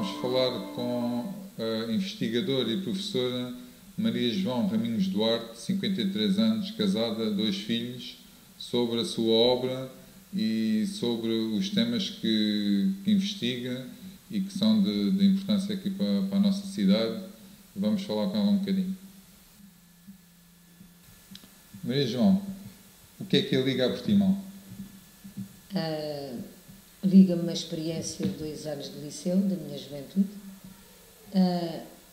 vamos falar com a investigadora e professora Maria João Raminhos Duarte, 53 anos, casada, 2 filhos, sobre a sua obra e sobre os temas que investiga e que são de importância aqui para a nossa cidade. Vamos falar com ela um bocadinho. Maria João, o que é a Liga a Portimão? Liga-me uma experiência de 2 anos de liceu, da minha juventude,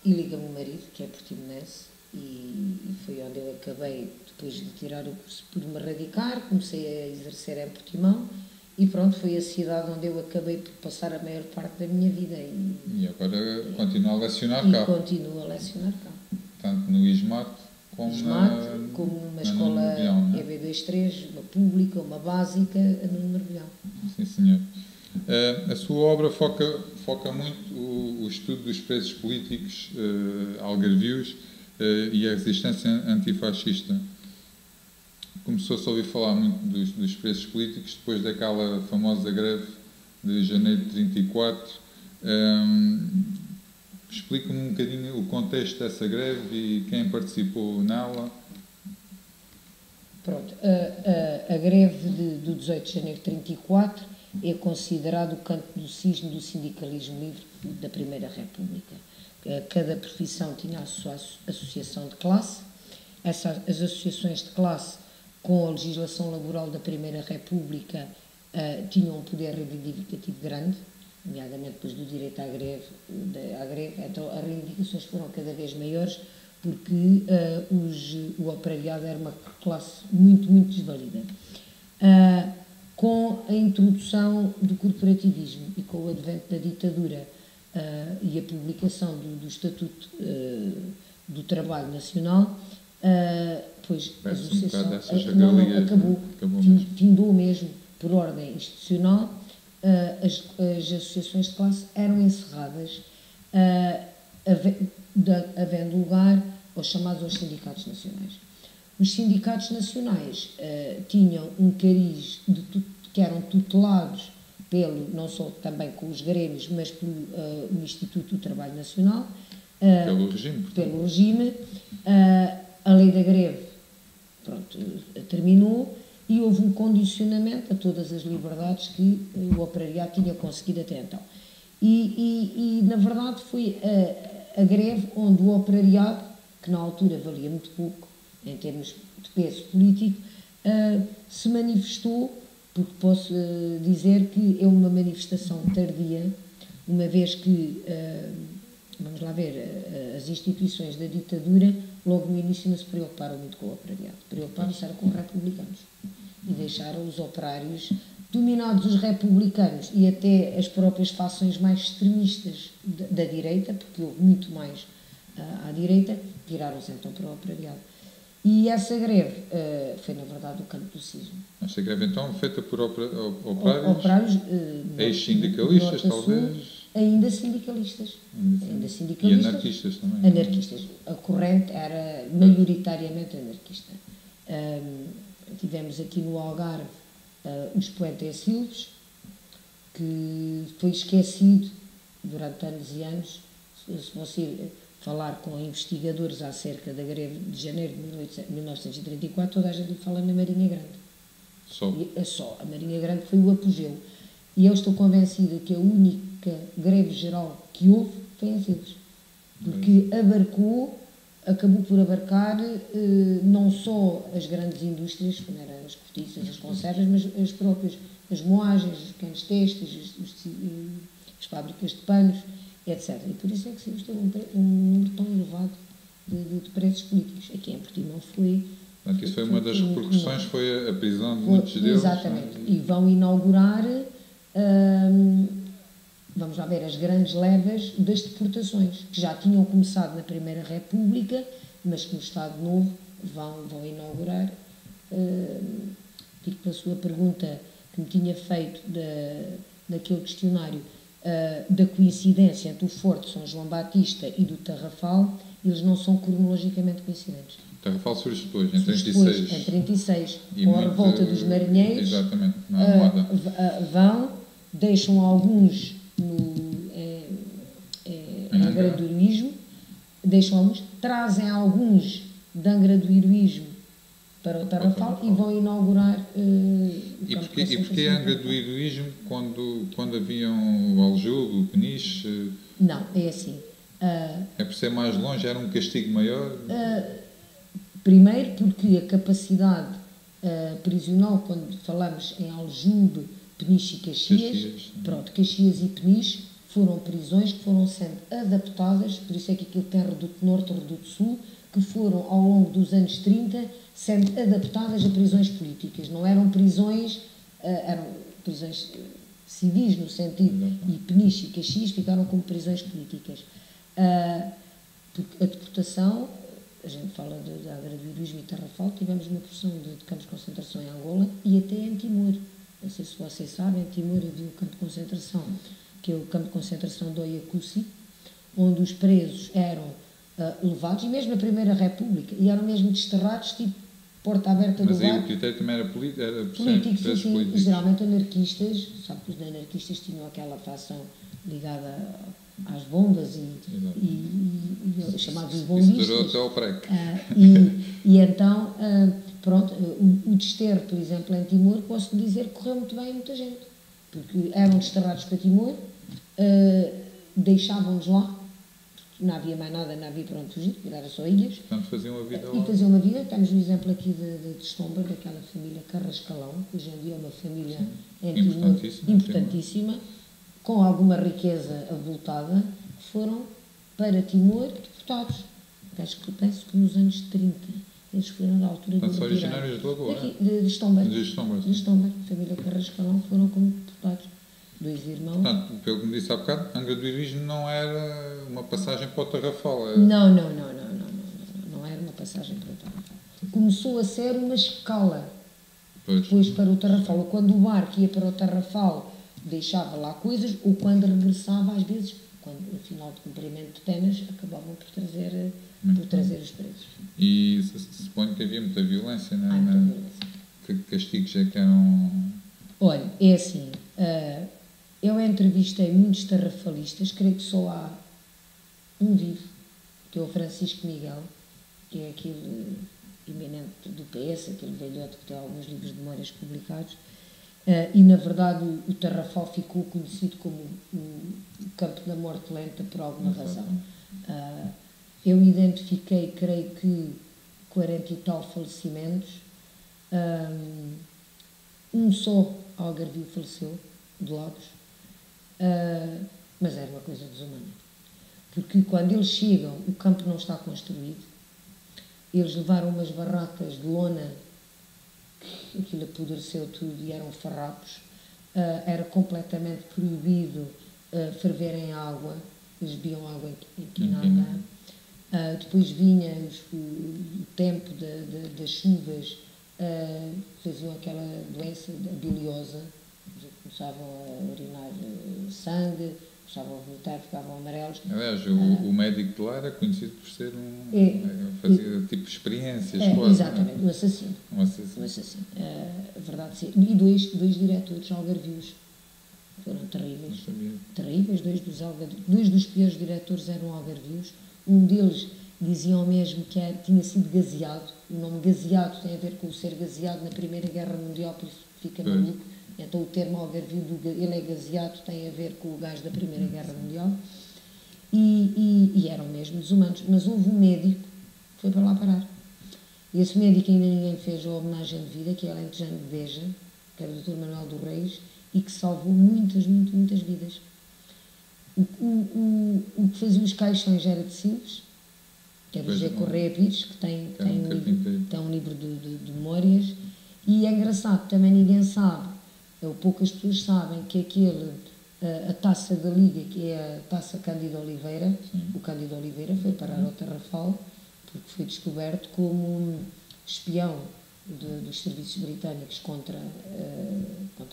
e liga-me o marido, que é portimonense, e foi onde eu acabei, depois de tirar o curso, por me radicar, comecei a exercer em Portimão, e pronto, foi a cidade onde eu acabei por passar a maior parte da minha vida. E agora continua a lecionar cá? E continuo a lecionar cá. Tanto no ISMAT como numa escola EB23, uma pública, uma básica, no Mergulhão. Sim, senhor. A sua obra foca muito o estudo dos presos políticos algarvios e a resistência antifascista. Começou-se a ouvir falar muito dos presos políticos depois daquela famosa greve de janeiro de 34. Explica-me um bocadinho o contexto dessa greve e quem participou nela. Pronto, a greve do 18 de janeiro de 34 é considerado o canto do cisne do sindicalismo livre da Primeira República. Cada profissão tinha a sua associação de classe. As associações de classe, com a legislação laboral da Primeira República, tinham um poder reivindicativo grande, nomeadamente depois do direito à greve. Então as reivindicações foram cada vez maiores, porque o operariado era uma classe muito, muito desvalida. Com a introdução do corporativismo e com o advento da ditadura e a publicação do Estatuto do Trabalho Nacional, pois a associação acabou, findou mesmo por ordem institucional. As associações de classe eram encerradas, havendo lugar aos chamados sindicatos nacionais. Os sindicatos nacionais tinham um cariz que eram tutelados não só também com os grêmios, mas pelo Instituto do Trabalho Nacional, pelo regime. A lei da greve, pronto, terminou e houve um condicionamento a todas as liberdades que o operariado tinha conseguido até então. E na verdade foi a greve onde o operariado, que na altura valia muito pouco em termos de peso político, se manifestou, porque posso dizer que é uma manifestação tardia, uma vez que, vamos lá ver, as instituições da ditadura logo no início não se preocuparam muito com o operariado, preocuparam-se com os republicanos e deixaram os operários, dominados os republicanos e até as próprias fações mais extremistas da direita, porque houve muito mais à direita, viraram-se então para o operariado. E essa greve foi, na verdade, o canto do cisne. Essa greve, então, feita por operários ex-sindicalistas, talvez? Ainda sindicalistas. E anarquistas também. Anarquistas. A corrente era maioritariamente anarquista. Tivemos aqui no Algarve os Poentes Silves, que foi esquecido durante anos e anos. Se você falar com investigadores acerca da greve de janeiro de 1934, toda a gente fala na Marinha Grande. Só. A Marinha Grande foi o apogeu. E eu estou convencida que a única greve geral que houve foi em Silves. Porque acabou por abarcar não só as grandes indústrias, como eram as cortiças, as conservas, mas as próprias, as moagens, os pequenos têxteis, as fábricas de panos, etc. E por isso é que Silves teve um número tão elevado de presos políticos. Aqui em Portimão foi... Portanto, isso foi uma das repercussões, foi a prisão de muitos deles. Exatamente. E vão inaugurar, vamos lá ver, as grandes levas das deportações, que já tinham começado na Primeira República, mas que no Estado Novo vão inaugurar. Digo pela sua pergunta que me tinha feito daquele questionário, da coincidência entre o Forte de São João Batista e do Tarrafal, eles não são cronologicamente coincidentes. O Tarrafal surge depois, em 36. Em 36, com a revolta dos marinheiros. Exatamente, na Armada. Deixam alguns Angra do Heroísmo, deixam alguns, trazem alguns de Angra do Heroísmo para o Tarrafal e vão inaugurar E porquê Angra do Heroísmo quando haviam o Aljube, o Peniche? Não, é assim. É por ser mais longe, era um castigo maior? Primeiro porque a capacidade prisional, quando falamos em Aljube, Peniche e Caxias, Caxias e Peniche foram prisões que foram sendo adaptadas, por isso é que aquilo tem Reduto Norte e Reduto Sul, que foram ao longo dos anos 30 sendo adaptadas a prisões políticas. Não eram prisões, eram prisões civis no sentido, e Peniche e Caxias ficaram como prisões políticas. Porque a deportação, a gente fala de Angra do Heroísmo e Tarrafal, tivemos uma porção de campos de concentração em Angola e até em Timor. Não sei se vocês sabem, em Timor havia um campo de concentração, que é o campo de concentração de Oiacusi, onde os presos eram levados, e mesmo na Primeira República, e eram mesmo desterrados, tipo porta aberta do bar. Mas aí o critério também era político? Políticos, sim, geralmente anarquistas, sabe que os anarquistas tinham aquela facção ligada às bombas e chamados bombistas. Isso durou até ao PREC. E então, pronto, o desterro, por exemplo, em Timor, posso dizer que correu muito bem a muita gente, porque eram desterrados para Timor, deixavam-nos lá, não havia mais nada, não havia para onde fugir, era só ilhas. Portanto, faziam a vida lá. E faziam uma vida. Temos o exemplo aqui de Stomberg, daquela família Carrascalão, que hoje em dia é uma família importantíssima, com alguma riqueza avultada, que foram para Timor deportados. Penso que nos anos 30. Eles foram na altura do retiro. Originários de Lagoa? De Stomberg. De Stomberg, família Carrascalão, foram como deportados. 2 irmãos. Portanto, pelo que me disse há bocado, Angra do Heroísmo não era uma passagem para o Tarrafal. Era... Não era uma passagem para o Tarrafal. Começou a ser uma escala depois para o Tarrafal. Ou quando o barco ia para o Tarrafal deixava lá coisas, ou quando regressava, às vezes, quando no final de cumprimento de penas, acabavam por trazer os presos. E suponho que havia muita violência, não é? Muita violência. Que castigos é que eram... Olha, é assim... eu entrevistei muitos tarrafalistas, creio que só há um vivo, que é o Francisco Miguel, que é aquele eminente do PS, aquele velhote que tem alguns livros de memórias publicados, e na verdade o Tarrafal ficou conhecido como o campo da morte lenta por alguma razão. Eu identifiquei, creio que 40 e tal falecimentos, um só algarvio faleceu, de Lagos, mas era uma coisa desumana, porque quando eles chegam, o campo não está construído, eles levaram umas barracas de lona, aquilo apodreceu tudo e eram farrapos, era completamente proibido ferver em água, eles bebiam água em Quinandá. Depois vinha o tempo das chuvas, faziam aquela doença biliosa, começavam a urinar sangue, começavam a vomitar, ficavam amarelos. Aliás, o médico de lá era conhecido por ser fazia tipo experiências quase. Exatamente, um assassino. Verdade, sim. E dois diretores algarvios foram terríveis. Terríveis, dois dos piores diretores eram algarvios. Um deles diziam mesmo que tinha sido gaseado. O nome gaseado tem a ver com o ser gaseado na Primeira Guerra Mundial, por isso fica maluco. Então o termo algarvio, ele é gaseado, tem a ver com o gás da Primeira Guerra Mundial. E eram mesmo desumanos. Mas houve um médico que foi para lá parar. E esse médico ainda ninguém fez a homenagem de vida, que é alentejano de Beja, que era o Dr. Manuel dos Reis, e que salvou muitas vidas. O que fazia os caixões era de Silves, que é do José Correia Pires, que tem um livro de memórias. E é engraçado, também ninguém sabe, ou poucas pessoas sabem, que a taça da Liga, que é a taça Cândido Oliveira, o Cândido Oliveira foi parar ao Tarrafal, porque foi descoberto como espião dos serviços britânicos contra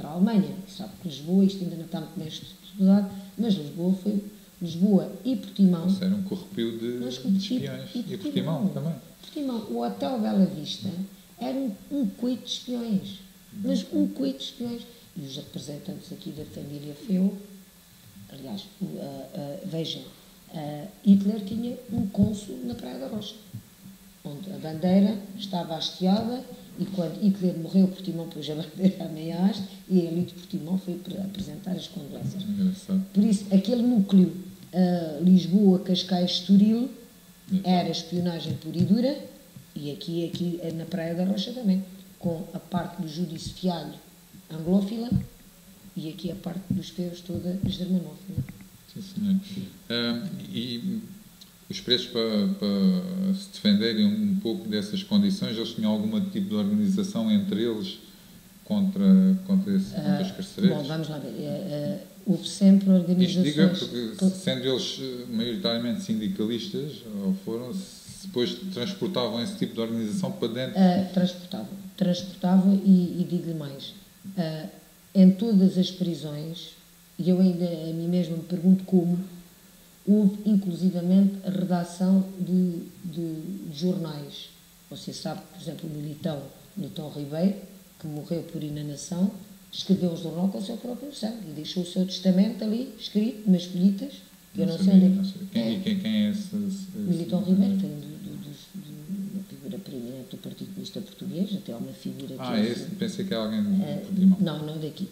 a Alemanha. Sabe que Lisboa, isto ainda não está muito bem estudado, mas Lisboa e Portimão... Isso era um corrupio de espiões. E Portimão também. Portimão, o Hotel Bela Vista era um coito de espiões, mas um coito de espiões. E os representantes aqui da família Feu, aliás, vejam, Hitler tinha um cônsul na Praia da Rocha, onde a bandeira estava hasteada, e quando Hitler morreu, Portimão pôs a bandeira à meia haste e a elite de Portimão foi apresentar as condolências. Por isso, aquele núcleo Lisboa, Cascais, Estoril era espionagem pura e dura, e aqui na Praia da Rocha também, com a parte do Júdice Fialho anglófila e aqui a parte dos peus toda germanófila. Sim, senhor. E os presos, para se defenderem um pouco dessas condições, eles tinham algum tipo de organização entre eles contra os carcereiros? Bom, vamos lá ver. Houve sempre organizações... Isto digo porque, sendo eles maioritariamente sindicalistas, ou foram, depois transportavam esse tipo de organização para dentro? Transportavam e digo-lhe mais. Em todas as prisões, e eu ainda a mim mesma me pergunto como, houve inclusivamente a redação de jornais. Você sabe, por exemplo, o Militão Ribeiro, que morreu por inanação, escreveu um jornal com o seu próprio sangue e deixou o seu testamento ali, escrito, nas folhitas, que eu não sei onde é. Quem é esse? Militão Ribeiro, tem uma figura preeminente do Partido Comunista Português, até há uma figura que... pensei que era alguém de Portimão. Não daqui.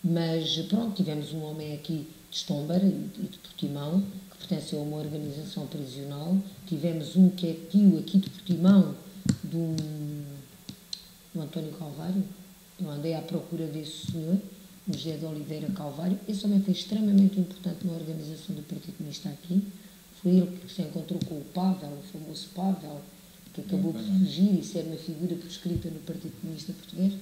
Mas pronto, tivemos um homem aqui de Estombar e de Portimão, que pertenceu a uma organização prisional. Tivemos um que é tio aqui de Portimão, do António Calvário. Eu andei à procura desse senhor, o José de Oliveira Calvário. Esse homem foi extremamente importante na organização do Partido Comunista aqui. Foi ele que se encontrou com o Pavel, o famoso Pavel, que acabou por fugir e ser uma figura proscrita no Partido Comunista Português.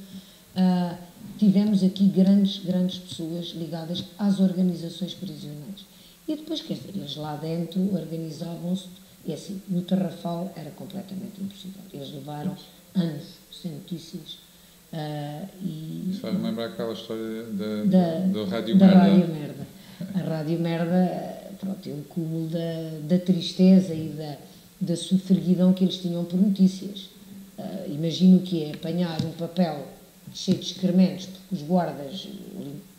Tivemos aqui grandes pessoas ligadas às organizações prisionais. E depois, quer dizer, eles lá dentro organizavam-se, e assim, no Tarrafal era completamente impossível. Eles levaram anos sem notícias. Isso faz-me lembrar aquela história da Rádio Merda. Rádio Merda. A Rádio Merda, pronto, é o cúmulo da tristeza e da sofreguidão que eles tinham por notícias. Imagino o que é apanhar um papel cheio de excrementos, porque os guardas,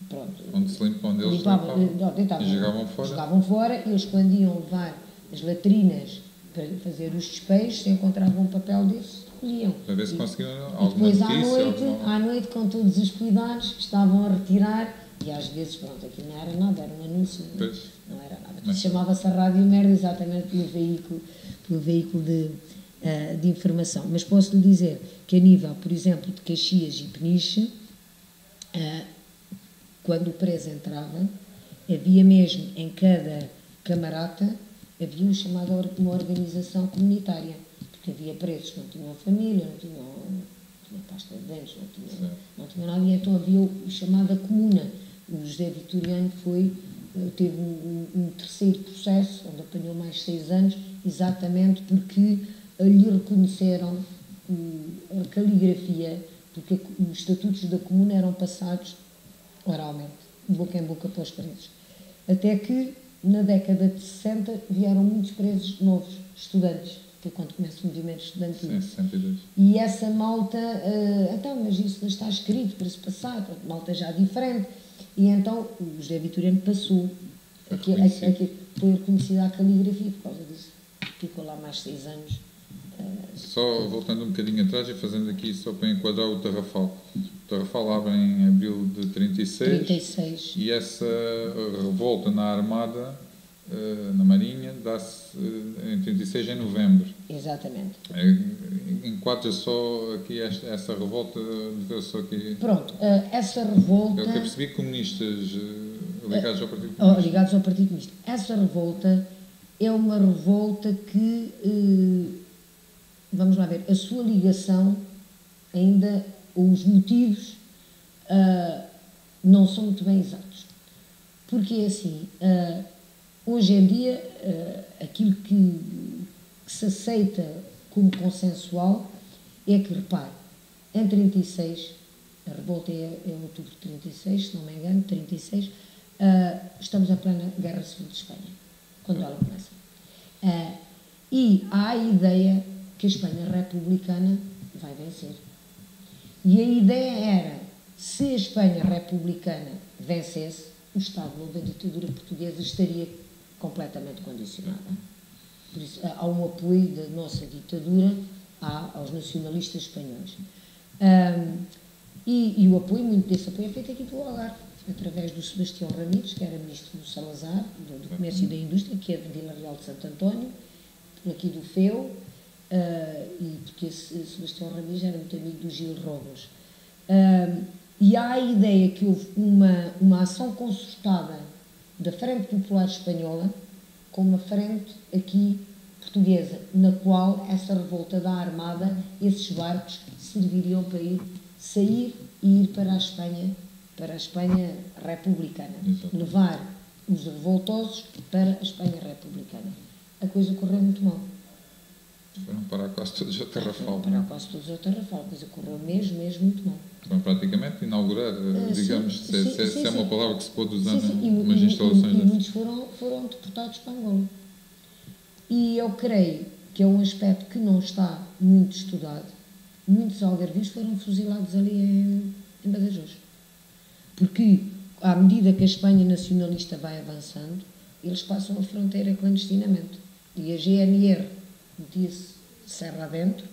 pronto, onde eles limpavam e jogavam fora, e eles quando iam levar as latrinas para fazer os despejos, se encontravam um papel desse, colhiam. Para ver se conseguiam alguma depois notícia. À noite, com todos os cuidados, estavam a retirar, e às vezes, pronto, aquilo não era nada, era um anúncio, não era nada. Chamava-se a Rádio Merda exatamente pelo veículo de informação. Mas posso lhe dizer que a nível, por exemplo, de Caxias e Peniche, quando o preso entrava, havia mesmo em cada camarata, havia uma organização comunitária, porque havia presos que não tinham família, não tinham pasta de dentes, não tinham nada, e então havia a chamada comuna. O José Vitoriano teve um terceiro processo, onde apanhou mais 6 anos, exatamente porque lhe reconheceram a caligrafia, porque os estatutos da comuna eram passados oralmente, de boca em boca para os presos. Até que, na década de 60, vieram muitos presos novos, estudantes, que é quando começa o movimento estudantil. Sim, 62. E essa malta, então, mas isso não está escrito para se passar, malta já diferente. E então o José Vitoriano passou, foi reconhecida a caligrafia por causa disso. Ficou lá mais 6 anos. Só voltando um bocadinho atrás e fazendo aqui só para enquadrar o Tarrafal. O Tarrafal abre em abril de 36. E essa revolta na Armada, na Marinha, dá-se em 36 em novembro. Exatamente. Enquadra só aqui essa revolta, só aqui... Pronto, essa revolta... Eu percebi comunistas ligados ao Partido Comunista. Ligados ao Partido Comunista. Essa revolta é uma revolta que... vamos lá ver, a sua ligação ainda, os motivos não são muito bem exatos. Porque é assim, hoje em dia, aquilo que se aceita como consensual é que, repare, em 36, a revolta é em outubro de 36, se não me engano, 36, estamos em plena Guerra Civil de Espanha, quando ela começa. E há a ideia que a Espanha republicana vai vencer. E a ideia era, se a Espanha republicana vencesse, o Estado Novo da ditadura portuguesa estaria completamente condicionada. Por isso, há um apoio da nossa ditadura aos nacionalistas espanhóis. E o apoio, muito desse apoio é feito aqui do Algarve, através do Sebastião Ramires, que era ministro do Salazar, do Comércio e da Indústria, que é de Vila Real de Santo António, por aqui do Feu, e porque esse Sebastião Ramires era muito amigo do Gil Robles. E há a ideia que houve uma ação concertada da Frente Popular Espanhola com uma frente aqui portuguesa, na qual essa revolta da Armada, esses barcos serviriam para sair e ir para a Espanha republicana. Exato. Levar os revoltosos para a Espanha republicana. A coisa correu muito mal. Foram parar quase todos ao Tarrafal. Foram parar quase todos ao Tarrafal. A coisa correu mesmo muito mal. Foram praticamente inaugurar, digamos, se é uma palavra que se pode usar nas instalações. E muitos foram deportados para Angola. E eu creio que é um aspecto que não está muito estudado. Muitos algarvios foram fuzilados ali em Badajoz. Porque, à medida que a Espanha nacionalista vai avançando, eles passam a fronteira clandestinamente. E a GNR metia-se serra adentro.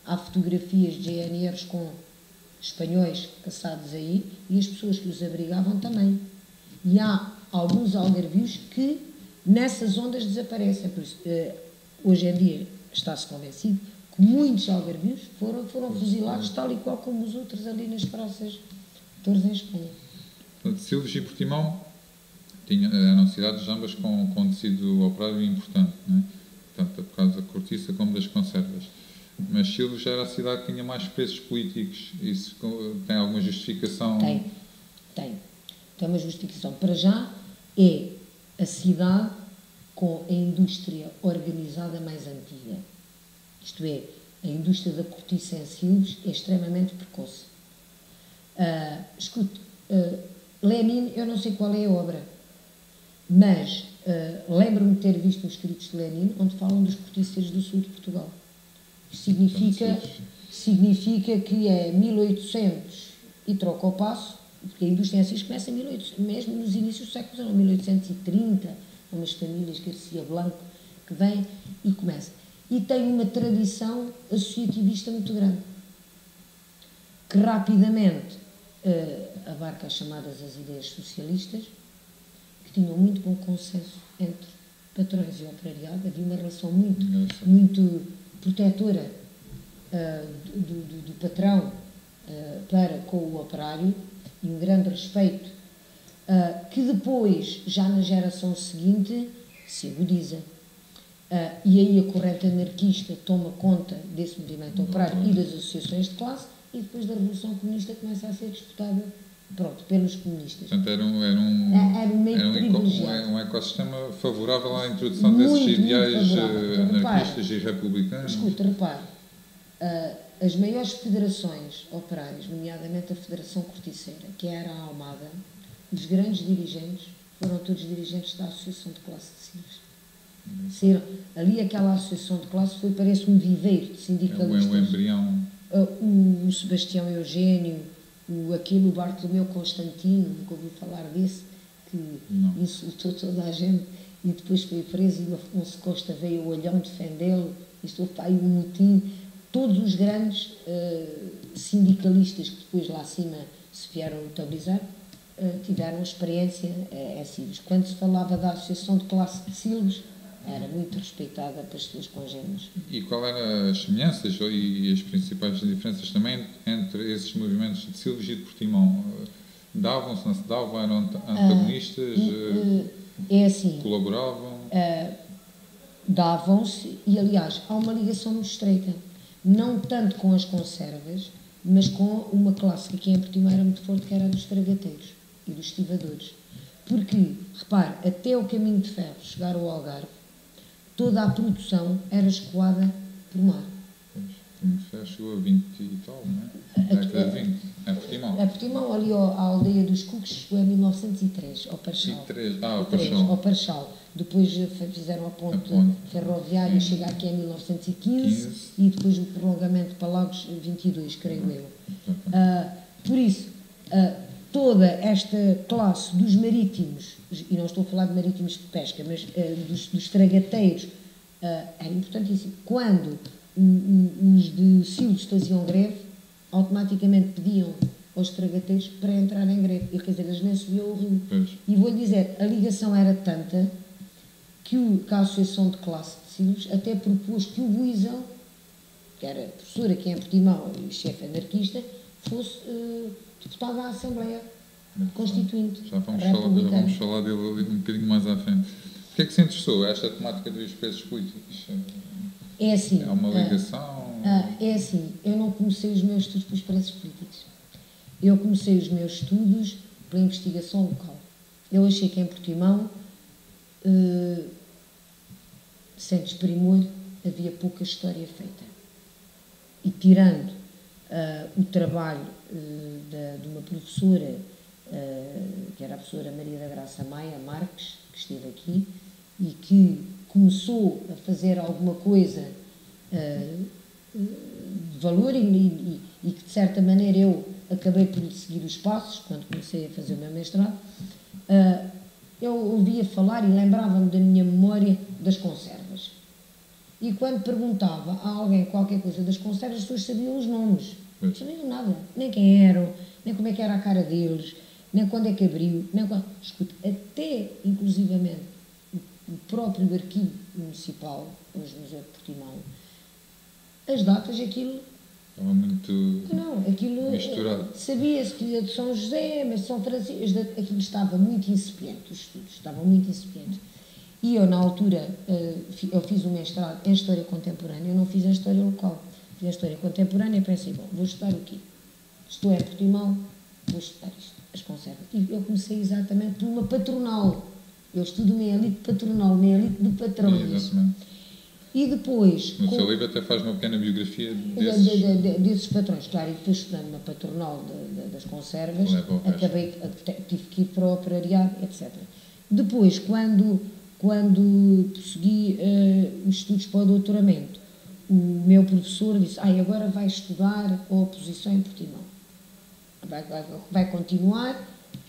Há fotografias de GNRs com espanhóis caçados aí e as pessoas que os abrigavam também. E há alguns algarvios que nessas ondas desaparecem. Por isso, hoje em dia está-se convencido que muitos algarvios foram fuzilados tal e qual como os outros ali nas praças todas em Espanha. Portanto, Silves e Portimão eram cidades ambas com tecido operário importante, não é? Tanto por causa da cortiça como das conservas. Mas Silves já era a cidade que tinha mais preços políticos. Isso tem alguma justificação? Tem uma justificação. Para já é a cidade com a indústria organizada mais antiga. Isto é, a indústria da cortiça em Silves é extremamente precoce. Escute, Lenin, eu não sei qual é a obra, mas lembro-me de ter visto os escritos de Lenin onde falam dos corticeiros do sul de Portugal. Significa que é 1800 e troca o passo, porque a indústria em si começa em 1800, mesmo nos inícios do século XIX, 1830, umas famílias Garcia Blanco que vêm e começam. E tem uma tradição associativista muito grande, que rapidamente abarca as chamadas as ideias socialistas, que tinham muito bom consenso entre patrões e operariado. Havia uma relação muito protetora do patrão para com o operário e um grande respeito que depois, já na geração seguinte, se agudiza. E aí a corrente anarquista toma conta desse movimento operário e das associações de classe, e depois da Revolução Comunista começa a ser disputada pelos comunistas. Portanto, era um ecossistema favorável à introdução desses ideais anarquistas e republicanos. Escuta, repare, as maiores federações operárias, nomeadamente a Federação Corticeira, que era a Almada, os grandes dirigentes foram todos dirigentes da Associação de Classe de Silves. Ali aquela associação de classe parece um viveiro de sindicalistas. O embrião. O Sebastião Eugênio, o Bartolomeu Constantino, nunca ouvi falar desse, que insultou toda a gente e depois foi preso, e o Afonso Costa veio ao Olhão defendê-lo, isto houve aí um motim. Todos os grandes sindicalistas que depois lá acima se vieram notabilizar tiveram experiência em Silves. Quando se falava da Associação de Classe de Silves, era muito respeitada pelas suas congêneres. E qual eram as semelhanças e as principais diferenças também entre esses movimentos de Silves e de Portimão? Davam-se, não se davam? Eram antagonistas? É assim. Colaboravam? Davam-se, e aliás, há uma ligação muito estreita. Não tanto com as conservas, mas com uma classe que aqui em Portimão era muito forte, que era a dos fragateiros e dos estivadores. Porque, repare, até o caminho de ferro chegar ao Algarve, toda a produção era escoada por mar. Pois, o caminho de ferro chegou a 20 e tal, não é? Década de 20, é Portimão. É Portimão, ali à aldeia dos Cucos, chegou em 1903, ao Parchal. Ao Parchal. Depois fizeram a ponte ferroviária, chega aqui em 1915 e depois o prolongamento para Lagos 22, creio eu. Por isso, toda esta classe dos marítimos, e não estou a falar de marítimos de pesca, mas dos tragateiros, era importantíssimo. Quando os de Silves faziam greve, automaticamente pediam aos tragateiros para entrar em greve. E, quer dizer, eles nem subiam o rio. Pois. E vou-lhe dizer, a ligação era tanta que a Associação de Classe de Silves até propôs que o Buizão, que era professor aqui em Portimão e chefe anarquista, fosse deputado à Assembleia Constituinte. Já vamos falar dele um bocadinho mais à frente. O que é que se interessou esta temática dos presos políticos? É assim. Há uma ligação? É assim, eu não comecei os meus estudos pelos presos políticos. Eu comecei os meus estudos pela investigação local. Eu achei que em Portimão, sem desprimor, havia pouca história feita. E tirando o trabalho de uma professora, que era a professora Maria da Graça Maia Marques, que esteve aqui, e que começou a fazer alguma coisa de valor e que, de certa maneira, eu acabei por seguir os passos, quando comecei a fazer o meu mestrado, eu ouvia falar e lembrava-me da minha memória das conservas. E quando perguntava a alguém qualquer coisa das conservas, as pessoas sabiam os nomes. Não sabiam nada. Nem quem eram, nem como é que era a cara deles, nem quando é que abriu, nem quando... Escute, até, inclusivamente, o próprio arquivo municipal, hoje Museu de Portimão, as datas, aquilo... Estava muito misturado. Sabia-se que ia de São José, mas São Francisco, aquilo estava muito incipiente, os estudos estavam muito incipientes. E eu, na altura, eu fiz um mestrado em História Contemporânea, eu não fiz em História Local, fiz em História Contemporânea e pensei, bom, vou estudar o quê? Estou em Portimão, vou estudar isto, as conservas. E eu comecei exatamente por uma patronal. Eu estudo uma elite patronal, uma elite de patrões. Exatamente. E depois... No seu livro até faz uma pequena biografia desses patrões, claro, e depois estudando na patronal das conservas, tive que ir para o operariado, etc. Depois, quando prossegui os estudos para o doutoramento, o meu professor disse, agora vai estudar a oposição em Portimão. Vai continuar,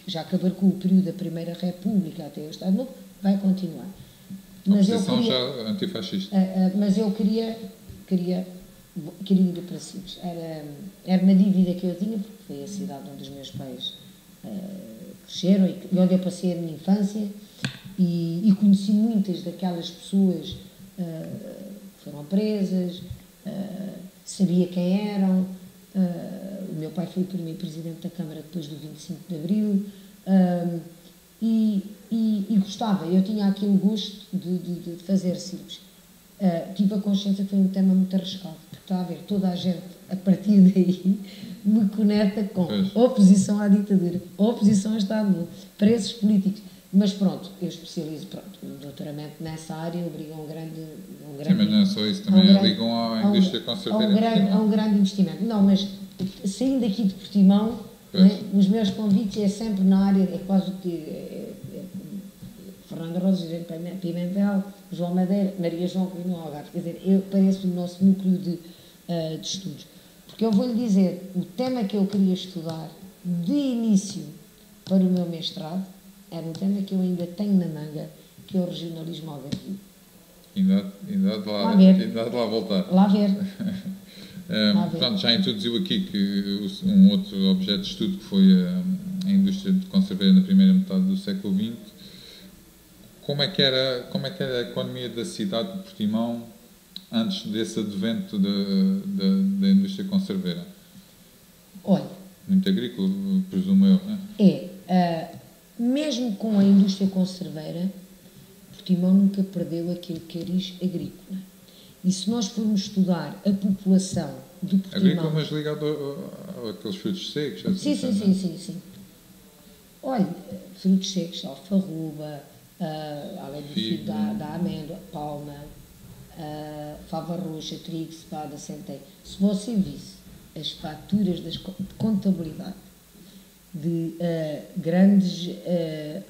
já que abarcou o período da Primeira República até o Estado Novo, vai continuar. Mas a oposição já antifascista. Mas eu queria ir para Silves. Era uma dívida que eu tinha, porque foi a cidade onde os meus pais cresceram e onde eu passei a minha infância, e conheci muitas daquelas pessoas que foram presas, sabia quem eram. O meu pai foi o primeiro presidente da Câmara depois do 25 de Abril, e gostava, eu tinha aquele gosto de fazer Silves. Tive a consciência que foi um tema muito arriscado, porque está a ver, toda a gente, a partir daí, me conecta com oposição à ditadura, oposição ao Estado Novo, presos políticos. Mas pronto, eu especializo, o doutoramento nessa área obriga a um grande... Sim, mas não é só isso, também ligam à indústria conserveira. A um grande investimento. Não, mas saindo daqui de Portimão, os meus convites é sempre na área, é quase o que... Fernando Rosas, Pimentel, João Madeira, Maria João no Algarve. Quer dizer, parece o nosso núcleo de estudos. Porque eu vou-lhe dizer, o tema que eu queria estudar de início para o meu mestrado era um tema que eu ainda tenho na manga, que é o regionalismo algarvio. Ainda de lá voltar. Lá ver. Pronto, já introduziu aqui que um outro objeto de estudo que foi a indústria conserveira na primeira metade do século XX. Como é que era a economia da cidade de Portimão antes desse advento da indústria conserveira? Olha... Muito agrícola, presumo eu, não é? Mesmo com a indústria conserveira, Portimão nunca perdeu aquele cariz agrícola. E se nós formos estudar a população de Portimão... Agrícola, mas ligado àqueles frutos secos? Sim. Olha, frutos secos, alfarroba, além do figo da amêndoa, palma, fava roxa, trigo, cevada, centeio. Se você visse as faturas de contabilidade de grandes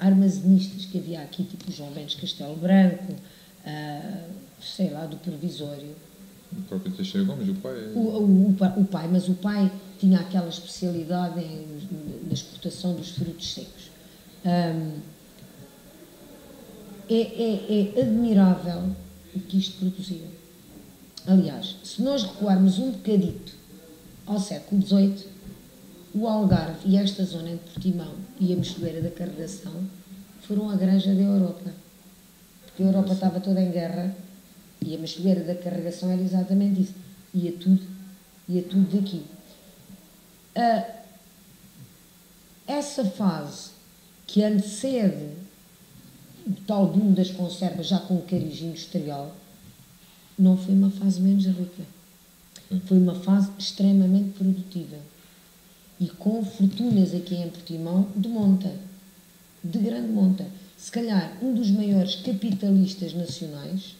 armazenistas que havia aqui, tipo João Bentes Castelo Branco, sei lá, do Provisório. O próprio Teixeira Gomes, o pai? O pai, mas o pai tinha aquela especialidade exportação dos frutos secos. É admirável o que isto produzia. Aliás, se nós recuarmos um bocadito ao século XVIII, o Algarve e esta zona entre Portimão e a Mexilheira da Carregação foram a granja da Europa. Porque a Europa estava toda em guerra e a Mexilheira da Carregação era exatamente isso. Ia tudo daqui. Essa fase que antecede o tal boom das conservas já com cariz industrial não foi uma fase menos rica. Foi uma fase extremamente produtiva e com fortunas aqui em Portimão de monta, de grande monta. Se calhar um dos maiores capitalistas nacionais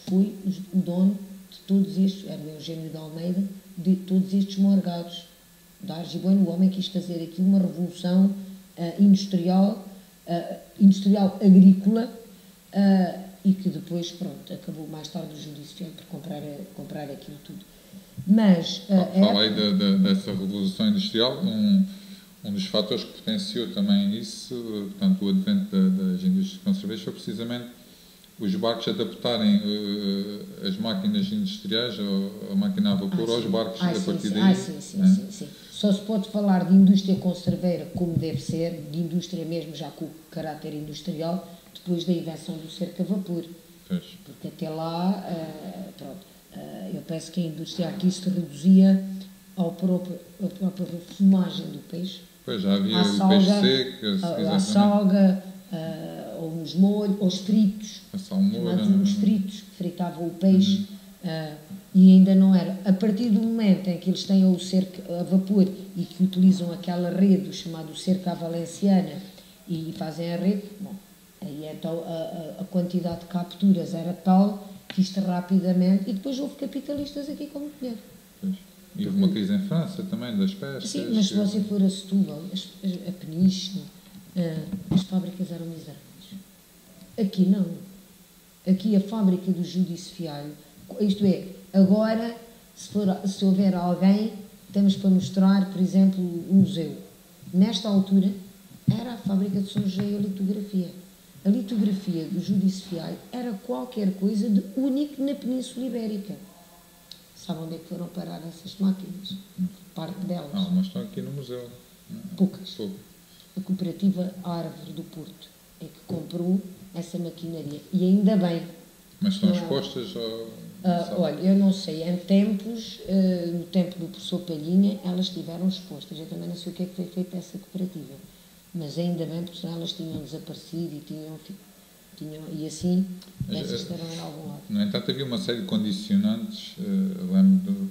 foi o dono de todos estes, era o Eugênio de Almeida, de todos estes morgados da Argiboino, o homem quis fazer aqui uma revolução industrial agrícola, e que depois, pronto, acabou mais tarde o judiciário por comprar aquilo tudo. Mas... Fala aí dessa revolução industrial, um dos fatores que potenciou também isso, portanto, o advento das indústrias conserveiras, foi precisamente os barcos adaptarem as máquinas industriais, a máquina a vapor, aos barcos a partir daí. Sim. Só se pode falar de indústria conserveira como deve ser, de indústria mesmo já com caráter industrial, depois da invenção do cerco a vapor. Pois. Porque até lá, eu penso que a indústria aqui se reduzia à própria refumagem do peixe. Pois, já havia o peixe seco, a salga, ou os molhos, ou os fritos, os fritos, que fritavam o peixe, e ainda não era. A partir do momento em que eles têm o cerco a vapor e que utilizam aquela rede, chamado cerco à valenciana, e fazem a rede, bom, aí então a quantidade de capturas era tal que isto rapidamente, e depois houve capitalistas aqui com muito dinheiro. E houve uma crise em França também, das pescas. Sim, mas se você for a Setúbal, a Peniche, as fábricas eram miseráveis. Aqui não. Aqui a fábrica do Júdice Fialho, isto é, agora, se houver alguém, temos para mostrar, por exemplo, um museu. Nesta altura, era a fábrica de São José e a litografia. A litografia do Júdice Fialho era qualquer coisa de único na Península Ibérica. Sabe onde é que foram parar essas máquinas? Parte delas. Mas estão aqui no museu. Poucas. A Cooperativa Árvore do Porto é que comprou essa maquinaria. E ainda bem. Mas estão expostas ao... olha, eu não sei. Em tempos, no tempo do professor Palhinha, elas estiveram expostas. Eu também não sei o que é que foi feito a essa cooperativa. Mas ainda bem, porque senão elas tinham desaparecido e tinham e assim, essas estarão em algum lado. No entanto, havia uma série de condicionantes. Lembro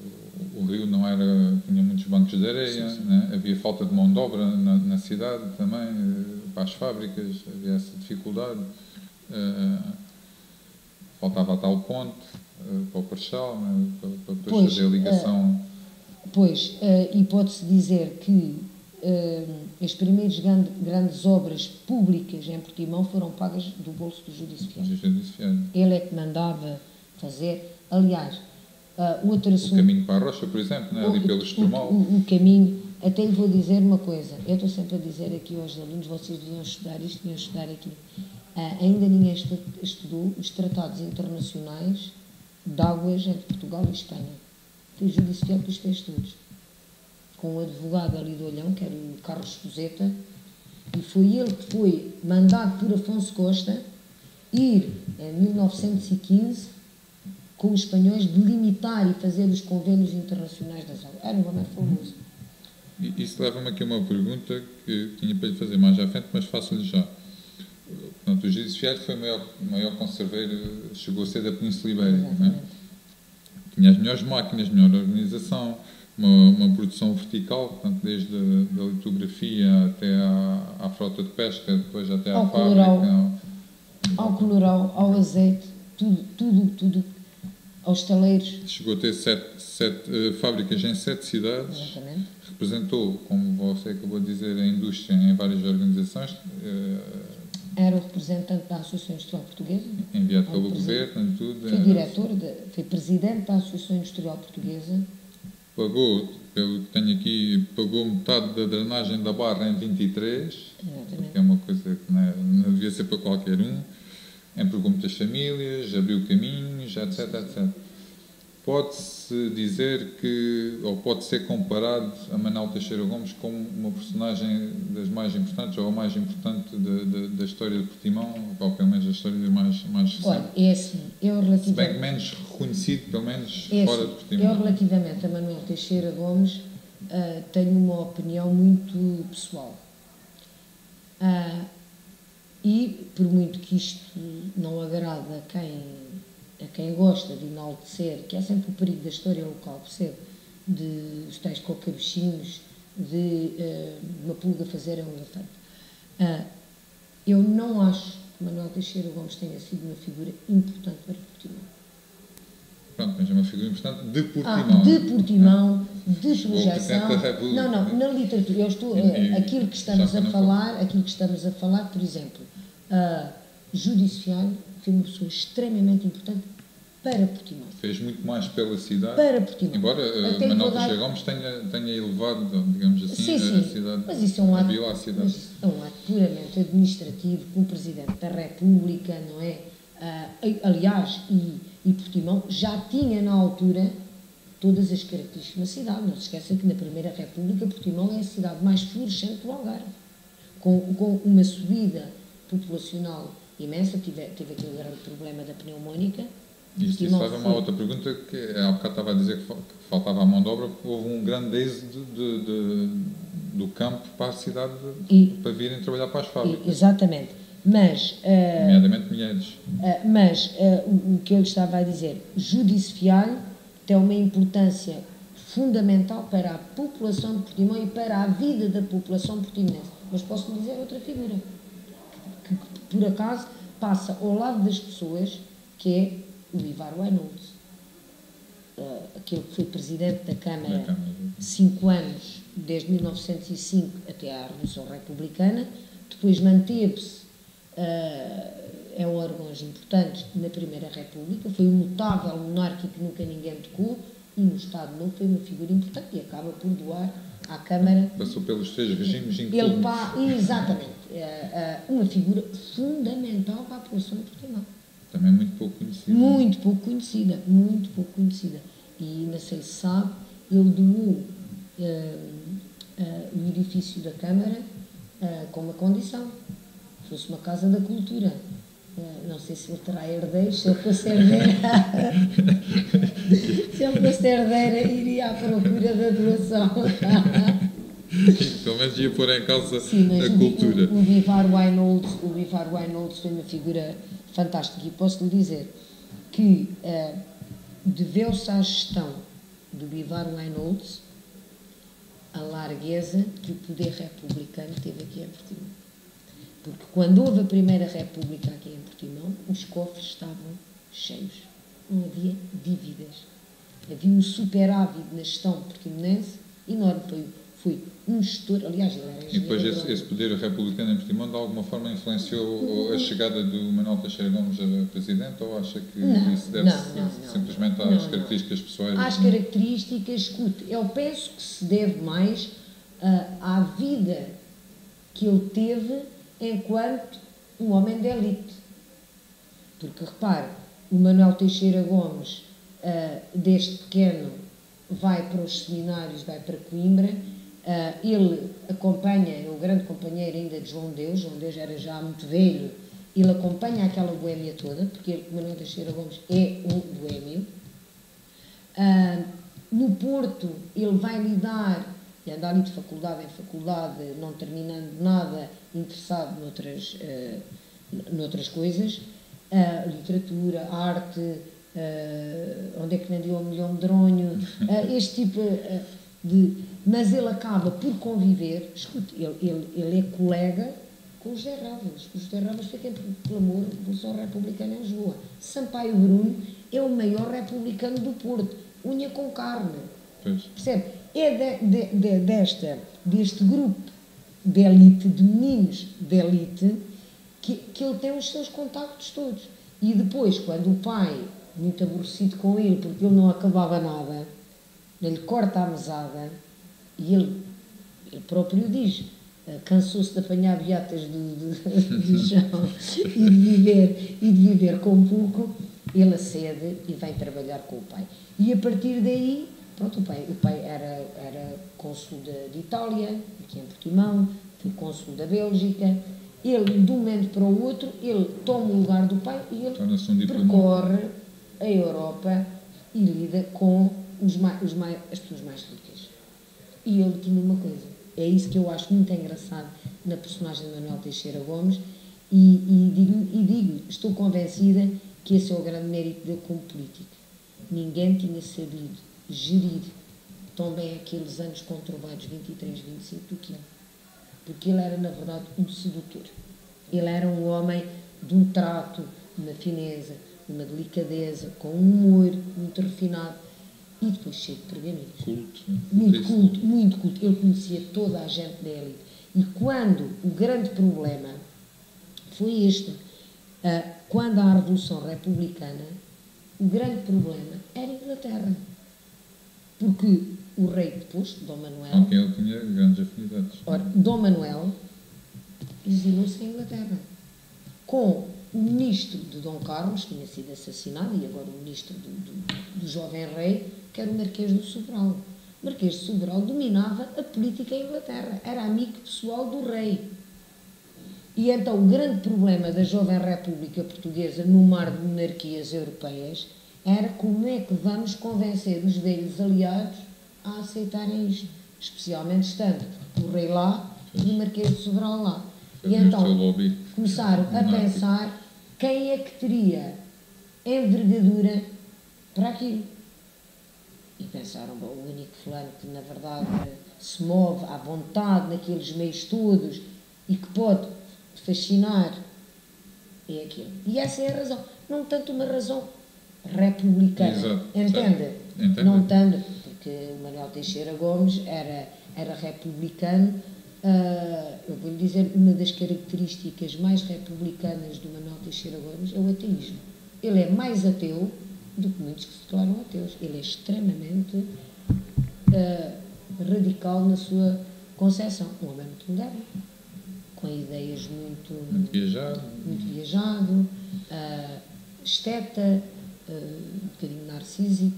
o Rio não era, tinha muitos bancos de areia, sim. Né? Havia falta de mão de obra na cidade também, para as fábricas, havia essa dificuldade. Faltava a tal ponte para o Parchal, né? para fazer a ligação. E pode-se dizer que as primeiras grandes obras públicas em Portimão foram pagas do bolso do Júdice Fialho. Ele é que mandava fazer. Aliás, outro assunto... O caminho para a Rocha, por exemplo, né? Ali pelo Estormal. O caminho, até lhe vou dizer uma coisa, eu estou sempre a dizer aqui aos alunos, vocês deviam estudar isto, deviam estudar aquilo. Ainda ninguém estudou os tratados internacionais de águas entre Portugal e Espanha. Foi o Júdice Fialho que os fez todos. Com um advogado ali do Olhão, que era o Carlos Fuseta, e foi ele que foi mandado por Afonso Costa ir, em 1915, com os espanhóis, delimitar e fazer os convênios internacionais das águas. Era um homem famoso. Isso leva-me aqui a uma pergunta que tinha para lhe fazer mais à frente, mas faço-lhe já. Portanto, o Júdice Fialho foi o maior conserveiro, chegou a ser da Península Ibérica, né? Tinha as melhores máquinas, melhor organização, uma produção vertical, portanto, desde a litografia até à frota de pesca, depois até à fábrica. Ao coloral, ao azeite, tudo, aos taleiros. Chegou a ter sete fábricas em 7 cidades. Exatamente. Representou, como você acabou de dizer, a indústria em várias organizações. Era o representante da Associação Industrial Portuguesa. Enviado pelo governo e tudo. Foi presidente da Associação Industrial Portuguesa. pagou, pelo que tenho aqui, pagou metade da drenagem da Barra em 23, Exatamente. que é uma coisa que não devia ser para qualquer um. Empregou muitas famílias, abriu caminhos, etc, etc. Pode-se dizer que, ou pode ser comparado a Manuel Teixeira Gomes como uma personagem das mais importantes, ou a mais importante da história de Portimão, ou pelo menos da história mais recente. Olha, é assim, eu relativamente... Se bem que menos reconhecido, pelo menos fora de Portimão. Eu relativamente a Manuel Teixeira Gomes tenho uma opinião muito pessoal. E, por muito que isto não agrada a quem gosta de enaltecer, que é sempre o perigo da história local, percebe? De os tais cocabichinhos, de uma pulga fazer um elefante. Eu não acho que Manuel Teixeira Gomes tenha sido uma figura importante para Portimão. Pronto, mas é uma figura importante de Portimão. De Portimão, de projeção. Não, na literatura. Eu estou, aquilo que estamos a falar, por exemplo, Júdice Fialho foi uma pessoa extremamente importante para Portimão. Fez muito mais pela cidade. Para Portimão. Embora Manuel Teixeira Gomes tenha elevado, digamos assim, a cidade. Mas isso é um ato, puramente administrativo, com o Presidente da República, não é? Aliás, e Portimão já tinha na altura todas as características da cidade. Não se esqueça que na Primeira República Portimão é a cidade mais florescente do Algarve, com uma subida populacional imensa. Teve aquele grande problema da pneumónica. Isso faz uma outra pergunta, que há bocado estava a dizer que faltava a mão de obra, porque houve um grande êxodo do campo para a cidade, para virem trabalhar para as fábricas. Exatamente. Mas, nomeadamente mulheres. O que eu estava a dizer, Júdice Fialho tem uma importância fundamental para a população de Portimão e para a vida da população portimonense. Mas posso lhe dizer outra figura, que por acaso passa ao lado das pessoas, que é o Ivar Reynolds, aquele que foi presidente da Câmara 5 anos, desde 1905 até à Revolução Republicana, depois manteve-se em órgãos importantes na Primeira República, foi um notável monarca que nunca ninguém tocou, e no Estado Novo foi uma figura importante e acaba por doar à Câmara. Passou pelos 3 regimes inclusos. Exatamente, uma figura fundamental para a população de Portimão. Também muito pouco conhecida. Muito pouco conhecida. E não sei se sabe, ele doou o edifício da Câmara com uma condição: fosse uma casa da cultura. Não sei se ele terá herdeiros, se ele fosse herdeira, iria à procura da doação. Pelo menos ia pôr em causa a cultura. O Ivar Reynolds foi uma figura fantástica, e posso lhe dizer que deveu-se à gestão do Ivar Reynolds a largueza que o poder republicano teve aqui em Portimão. Porque quando houve a Primeira República aqui em Portimão, os cofres estavam cheios, não havia dívidas, havia um superávit na gestão portimonense enorme. Foi um gestor, aliás, ele era E depois esse poder republicano em Portimão de alguma forma influenciou a chegada do Manuel Teixeira Gomes a presidente, ou acha que isso deve-se simplesmente às características pessoais? Às características, escute, eu penso que se deve mais à vida que ele teve enquanto um homem de elite. Porque, repare, o Manuel Teixeira Gomes, desde pequeno, vai para os seminários, vai para Coimbra. Ele acompanha, é o grande companheiro ainda de João Deus era já muito velho, ele acompanha aquela boémia toda, porque o Manuel Teixeira Gomes é um boémio. No Porto, ele vai lidar, e anda ali de faculdade em faculdade, não terminando nada, interessado noutras coisas, literatura, arte, onde é que nem deu um milhão de dronho, este tipo de... Mas ele acaba por conviver, escute, ele é colega com os José Rávez. O José Rávez foi quem proclamou a Revolução Republicana em Lisboa. Sampaio Bruno é o maior republicano do Porto, unha com carne. Pois. Percebe? É deste grupo de elite, de meninos de elite, que ele tem os seus contactos todos. E depois, quando o pai, muito aborrecido com ele, porque ele não acabava nada, ele corta a mesada e ele próprio diz, cansou-se de apanhar beatas do chão e de viver com pouco, ele acede e vai trabalhar com o pai. E a partir daí, pronto, o pai era cônsul de Itália, aqui em Portimão, foi cônsul da Bélgica. Ele, de um momento para o outro, ele toma o lugar do pai e ele percorre a Europa e lida com as pessoas mais ricas. E ele tinha uma coisa, é isso que eu acho muito engraçado na personagem de Manuel Teixeira Gomes, e digo, estou convencida que esse é o grande mérito dele como político. Ninguém tinha sabido gerir tão bem aqueles anos conturbados, 23, 25, do que ele. Porque ele era, na verdade, um sedutor. Ele era um homem de um trato, de uma fineza, de uma delicadeza, com um humor muito refinado e depois cheio de pergaminhos. Culto. Muito culto, muito culto. Ele conhecia toda a gente da elite. E quando o grande problema foi este, quando há a Revolução Republicana, o grande problema era a Inglaterra. Porque o rei depois, Dom Manuel... quem ele tinha grandes afinidades. Ora, Dom Manuel exilou-se em Inglaterra. Com o ministro de Dom Carlos, que tinha sido assassinado, e agora o ministro do jovem rei, que era o Marquês de Sobral. O Marquês de Sobral dominava a política em Inglaterra. Era amigo pessoal do rei. E então o grande problema da jovem República Portuguesa no mar de monarquias europeias era como é que vamos convencer os velhos aliados a aceitarem isto, especialmente estando o rei lá e o Marquês de Sobral lá. E então começaram a pensar quem é que teria envergadura para aquilo. E pensaram, bom, o único fulano que na verdade se move à vontade naqueles meios todos e que pode fascinar é aquilo. E essa é a razão, não tanto uma razão republicana. Exato, entende? Não tanto, porque o Manuel Teixeira Gomes era republicano. Eu vou-lhe dizer, uma das características mais republicanas do Manuel Teixeira Gomes é o ateísmo. Ele é mais ateu do que muitos que se declaram ateus. Ele é extremamente radical na sua concepção. Um homem muito moderno, com ideias muito viajado, esteta, um bocadinho narcísico,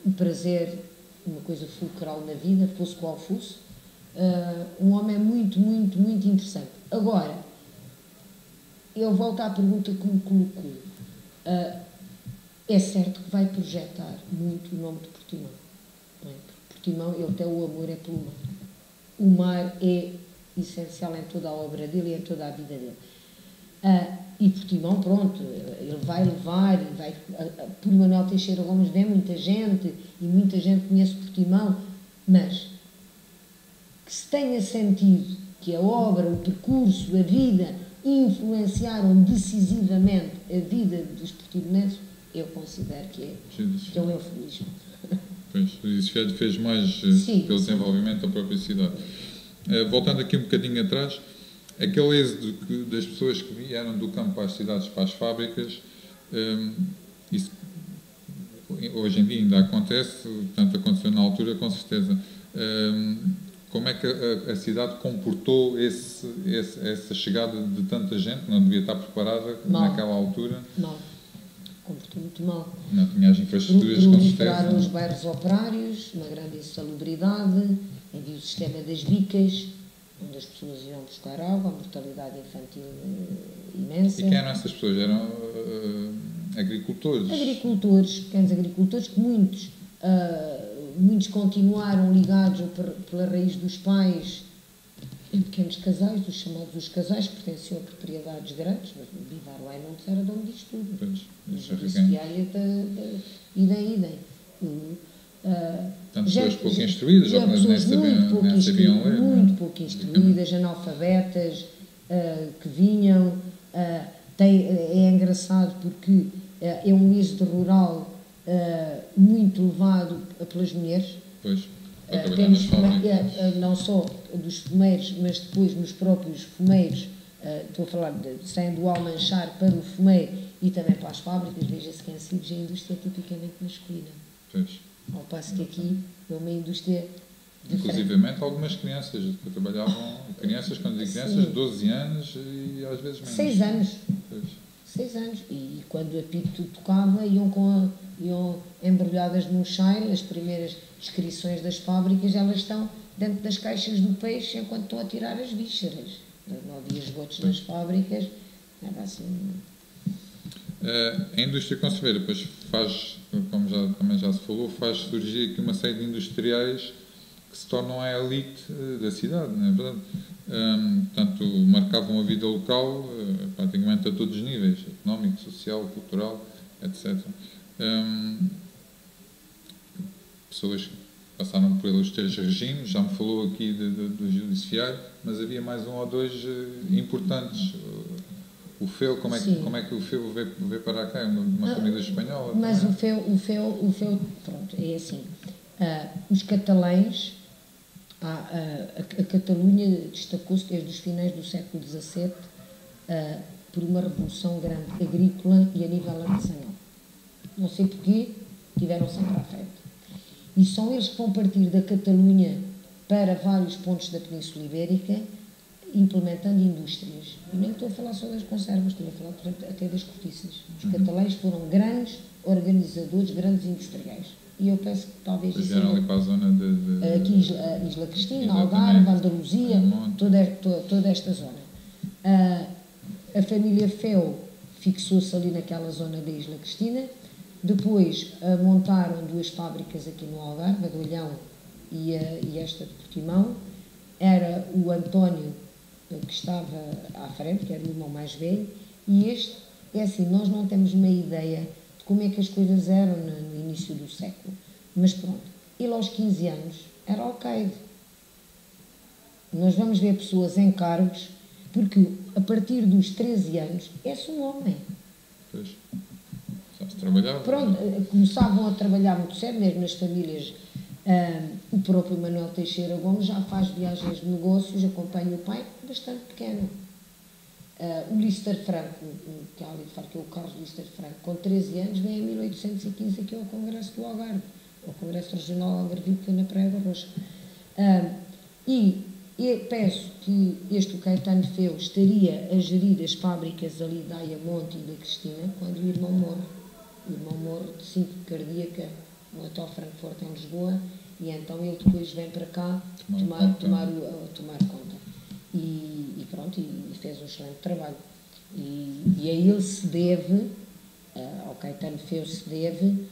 um prazer, uma coisa fulcral na vida, fosse qual fosse. Um homem muito, muito, muito interessante. Agora, eu volto à pergunta que me colocou. É certo que vai projetar muito o nome de Portimão. Não é? Porque Portimão, ele tem o amor é pelo mar. O mar é essencial em toda a obra dele e em toda a vida dele. E Portimão, pronto, ele vai levar, por Manuel Teixeira Gomes vem muita gente, e muita gente conhece Portimão, mas que se tenha sentido que a obra, o percurso, a vida influenciaram decisivamente a vida dos portimonenses, eu considero que é um eufemismo. Pois, isso fez mais pelo desenvolvimento da própria cidade. Voltando aqui um bocadinho atrás, aquele êxodo das pessoas que vieram do campo para as cidades, para as fábricas, isso hoje em dia ainda acontece, portanto aconteceu na altura com certeza. Como é que a cidade comportou essa chegada de tanta gente? Não devia estar preparada naquela altura? Não, comportou muito mal. Não tinha as infraestruturas, com certeza. Proliferaram os bairros operários, uma grande insalubridade, havia o sistema das bicas, onde as pessoas iam buscar água, a mortalidade infantil imensa. E quem eram essas pessoas? Eram agricultores? Agricultores, pequenos agricultores, que muitos continuaram ligados pela raiz dos pais em pequenos casais, os chamados os casais, que pertenciam a propriedades grandes, mas o Bivar lá não era dono disto tudo. Pois, idem. Portanto, pessoas pouco instruídas, ou nem sabiam ler. Muito pouco instruídas, analfabetas, que vinham. É engraçado porque é um êxodo rural muito levado pelas mulheres. Pois, temos não só dos fumeiros, mas depois nos próprios fumeiros, estou a falar saem do almanchar para o fumeiro e também para as fábricas. Veja-se que em Sines a indústria é tipicamente masculina. Pois. Ao passo que aqui é uma indústria diferente. Inclusivamente algumas crianças que trabalhavam, quando digo crianças, Sim. 12 anos e às vezes menos. 6 anos. Pois. 6 anos. E quando o apito tocava, iam embrulhadas num chile, as primeiras descrições das fábricas, elas estão dentro das caixas do peixe enquanto estão a tirar as vísceras. Não havia esgotos nas fábricas, era assim. A indústria conserveira depois faz, como também já se falou, faz surgir aqui uma série de industriais que se tornam a elite da cidade, não é verdade? Portanto, marcavam a vida local praticamente a todos os níveis, económico, social, cultural, etc. Pessoas que passaram pelos 3 regimes, já me falou aqui do judiciário, mas havia mais um ou dois importantes. O FEU, como é que o FEU veio para cá? Uma família espanhola? Mas o FEU, pronto, é assim. Os catalães, a Catalunha destacou-se desde os finais do século XVII por uma revolução grande agrícola e a nível artesanal. Não sei porquê, tiveram sempre à frente. E são eles que vão partir da Catalunha para vários pontos da Península Ibérica, implementando indústrias. E nem estou a falar só das conservas, estou a falar, por exemplo, até das cortiças. Os catalães foram grandes organizadores, grandes industriais. E eu penso que talvez isso... Vieram ali para a zona de... Aqui, Isla Cristina, Algarve, Andaluzia, toda esta zona. A família Feu fixou-se ali naquela zona da Isla Cristina. Depois montaram 2 fábricas aqui no Algarve, a de Olhão e esta de Portimão. Era o António que estava à frente, que era o irmão mais velho, e este, é assim, nós não temos uma ideia de como é que as coisas eram no início do século, mas pronto, ele aos 15 anos era alcaide. Nós vamos ver pessoas em cargos, porque a partir dos 13 anos é-se um homem. Pois, já se trabalhava. Pronto, começavam a trabalhar muito cedo, mesmo nas famílias. O próprio Manuel Teixeira Gomes já faz viagens de negócios, acompanha o pai, bastante pequeno. O Lister Franco, que é ali de facto, é o Carlos Lister Franco, com 13 anos, vem em 1815 aqui ao Congresso do Algarve, ao Congresso Regional Algarvio, que foi na Praia da Rocha. E penso que o Caetano Feu estaria a gerir as fábricas ali da Ayamonte e da Cristina quando o irmão morre. O irmão morre de síncope cardíaca no Hotel Frankfurt em Lisboa, e então ele depois vem para cá tomar conta. E pronto, e fez um excelente trabalho. E a ele se deve, ao Caetano Feu se deve,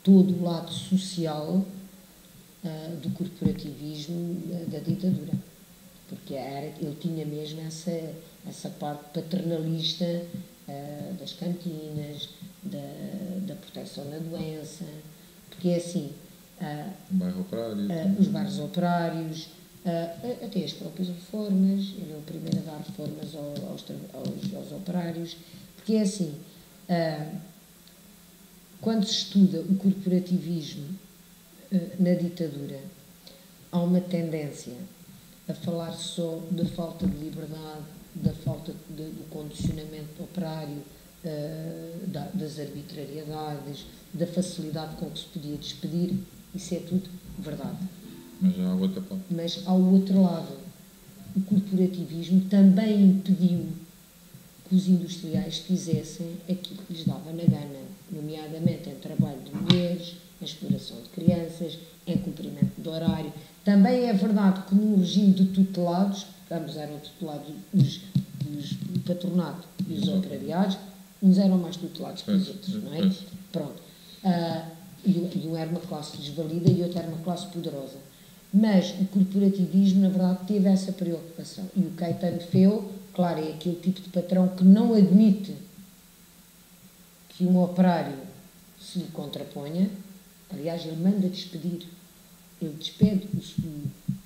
todo o lado social do corporativismo da ditadura. Porque ele tinha mesmo essa parte paternalista das cantinas, da proteção na doença, porque é assim, bairro operário, os bairros operários, até as próprias reformas, ele é o primeiro a dar reformas aos operários, porque é assim, quando se estuda o corporativismo na ditadura, há uma tendência a falar só da falta de liberdade, da falta do condicionamento operário, das arbitrariedades, da facilidade com que se podia despedir. Isso é tudo verdade. Mas já há outra parte. Mas ao outro lado, o corporativismo também impediu que os industriais fizessem aquilo que lhes dava na gana, nomeadamente em trabalho de mulheres, em exploração de crianças, em cumprimento de horário. Também é verdade que no regime de tutelados, ambos eram tutelados, o patronato e os operariados, uns eram mais tutelados que os outros, não é? Pronto. E um era uma classe desvalida e outro era uma classe poderosa. Mas o corporativismo, na verdade, teve essa preocupação. E o Caetano Feu, claro, é aquele tipo de patrão que não admite que um operário se lhe contraponha. Aliás, ele manda despedir. Ele despede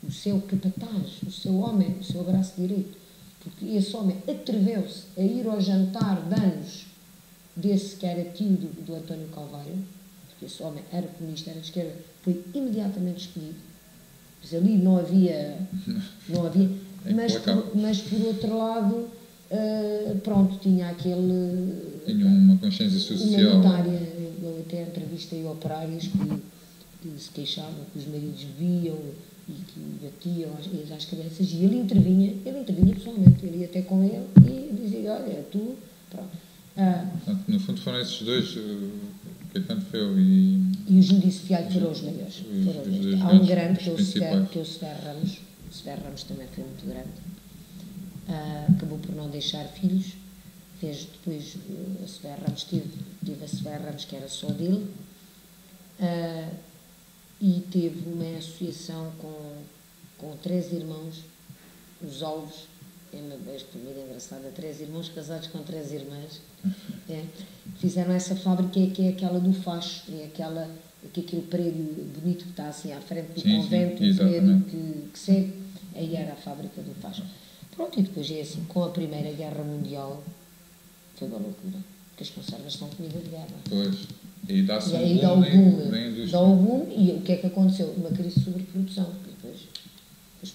o seu capataz, o seu homem, o seu braço direito. Porque esse homem atreveu-se a ir ao jantar de anos desse que era tio do António Calvário, porque esse homem era comunista, era de esquerda, foi imediatamente despedido. Mas ali não havia mas por outro lado, pronto, tinha aquele... Tinha uma consciência social. Humanitária. Eu até entrevistei operários que se queixavam, que os maridos viam e que batiam às crianças, e ele intervinha pessoalmente, ele ia até com ele e dizia, olha, tu, pronto. Portanto, no fundo foram esses dois, Caetano Feu e o Júdice Fialho foram os maiores. Há um grande que é o Severo Ramos. O Severo Ramos também foi muito grande. Acabou por não deixar filhos. Fez depois, a Severo Ramos teve a Severo Ramos que era só dele. E teve uma associação com 3 irmãos, os Alves, é uma família engraçada, 3 irmãos casados com 3 irmãs, fizeram essa fábrica que é aquela do Facho, aquele prédio bonito que está assim à frente do convento, um prédio que segue, aí era a fábrica do Facho. Pronto, e depois é assim, com a Primeira Guerra Mundial, foi uma loucura, porque as conservas são comida de guerra. Pois. E dá-se e aí dá o boom, e o que é que aconteceu? Uma crise de sobreprodução, depois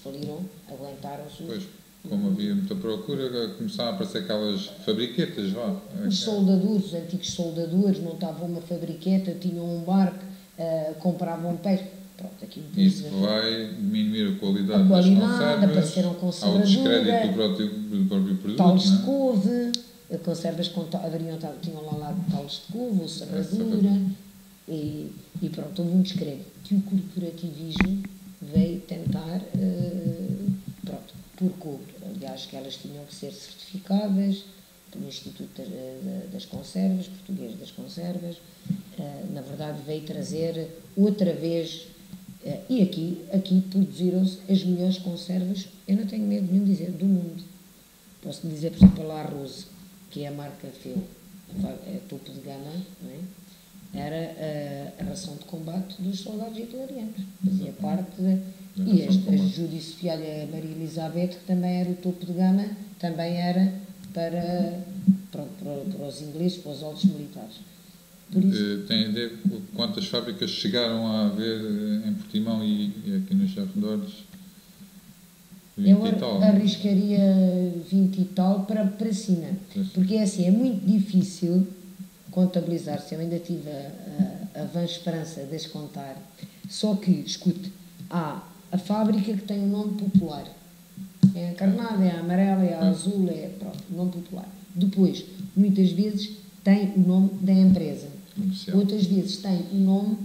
faliram, aguentaram-se. Pois, como havia muita procura, começaram a aparecer aquelas fabriquetas, vá. Os soldadores, os antigos soldadores, montavam uma fabriqueta, tinham um barco, compravam peixe. Pronto, isso vai diminuir a qualidade das conservas, apareceram conservadura, ao descrédito do próprio produto. Talos de couve, conservas tinham lá talos de couve, ou serradura, e pronto, houve um descrédito. Que o corporativismo veio tentar, por couve. Aliás, que elas tinham que ser certificadas pelo Instituto das Conservas, português das Conservas. Na verdade, veio trazer outra vez. E aqui produziram-se as melhores conservas, eu não tenho medo nenhum de dizer, do mundo. Posso dizer, por exemplo, a La Rose, que é a marca Feu, é topo de gama, não é? Era a ração de combate dos soldados hitlerianos. Fazia parte e a Júdice Fialho, a Maria Elizabeth, que também era o topo de gama, também era para os ingleses, para os altos militares. Tem a ideia de quantas fábricas chegaram a haver em Portimão e aqui nos arredores? 20 e tal. Arriscaria 20 e tal para cima. Porque é assim, é muito difícil contabilizar-se. Eu ainda tive a vã esperança de as contar. Só que, escute, há a fábrica que tem um nome popular. É a encarnada, é a amarela, é a azul, nome popular. Depois, muitas vezes, tem o nome da empresa. Outras vezes tem o nome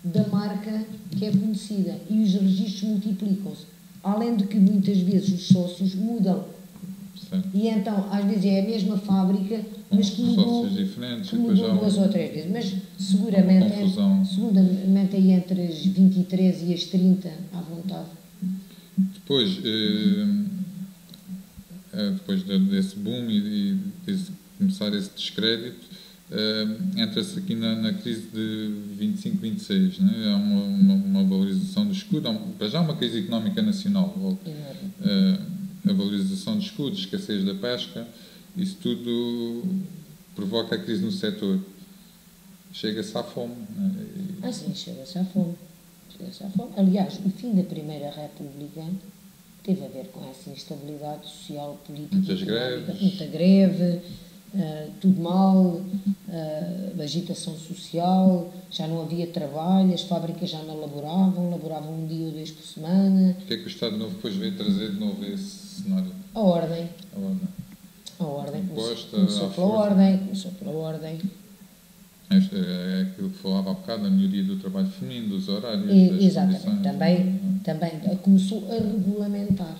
da marca que é conhecida e os registros multiplicam-se. Além de que muitas vezes os sócios mudam. Certo. E então, às vezes é a mesma fábrica, mas que mudou, mudou 2 ou 3 vezes. Mas seguramente aí entre as 23 e as 30 à vontade. Depois desse boom e começar esse descrédito, entra-se aqui na crise de 25-26, né? Há uma valorização do escudo, para já uma crise económica nacional, a valorização do escudo, escassez da pesca, isso tudo provoca a crise no setor. Chega-se à fome. Né? Sim, chega-se à fome. Aliás, o fim da Primeira República teve a ver com essa instabilidade social, política, muita greve, tudo mal, agitação social, já não havia trabalho, as fábricas já não laboravam um dia ou 2 por semana. O que é que o Estado Novo depois veio trazer de novo a esse cenário? A ordem. Começou pela ordem. É aquilo que falava há bocado, a melhoria do trabalho feminino, dos horários, das exatamente, também começou a regulamentar.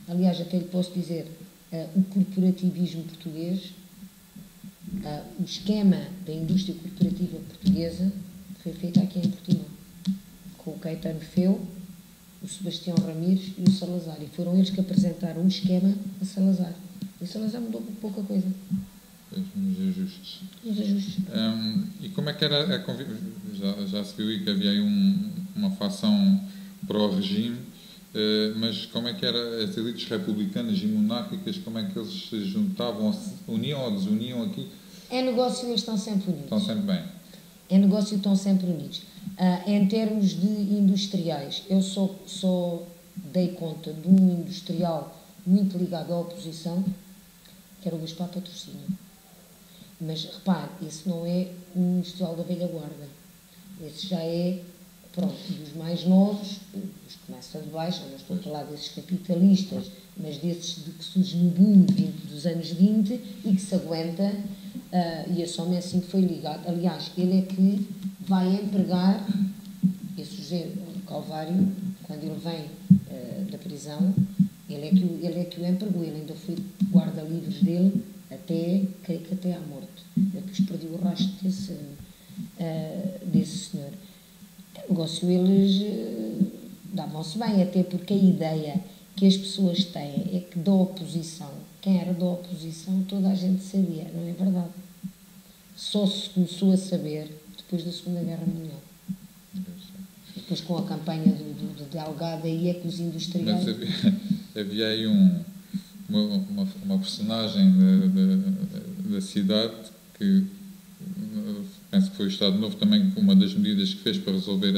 Aliás, até lhe posso dizer, o corporativismo português, o esquema da indústria corporativa portuguesa foi feito aqui em Portimão, com o Caetano Feu, o Sebastião Ramires e o Salazar, e foram eles que apresentaram um esquema a Salazar. E Salazar mudou pouca coisa. Uns ajustes. E como é que era a convivência? Já se viu aí que havia aí uma facção pró-regime, mas como é que era as elites republicanas e monárquicas, como é que eles se juntavam, se uniam ou desuniam aqui? É negócio, eles estão sempre unidos. Estão sempre bem. É negócio, estão sempre unidos. Em termos de industriais, eu só dei conta de um industrial muito ligado à oposição, que era o Gaspar Patrocínio. Mas repare, esse não é um industrial da velha guarda. Esse já é Pronto, dos mais novos, os que começam de baixo, eu não estou a falar desses capitalistas, mas desses de que surge no boom dos anos 20 e que se aguenta, e a Somme é assim que foi ligado. Aliás, ele é que vai empregar esse sujeito, o Calvário, quando ele vem da prisão, ele é que o empregou, ele ainda foi guarda-livros dele creio que até à morte. Depois perdi o rastro desse senhor. O negócio, eles davam-se bem, até porque a ideia que as pessoas têm é que da oposição, quem era da oposição, toda a gente sabia, não é verdade? Só se começou a saber depois da Segunda Guerra Mundial. Depois com a campanha de Delgado, aí é que os industriais... Mas havia aí uma personagem da cidade que penso que foi o Estado Novo também, uma das medidas que fez para resolver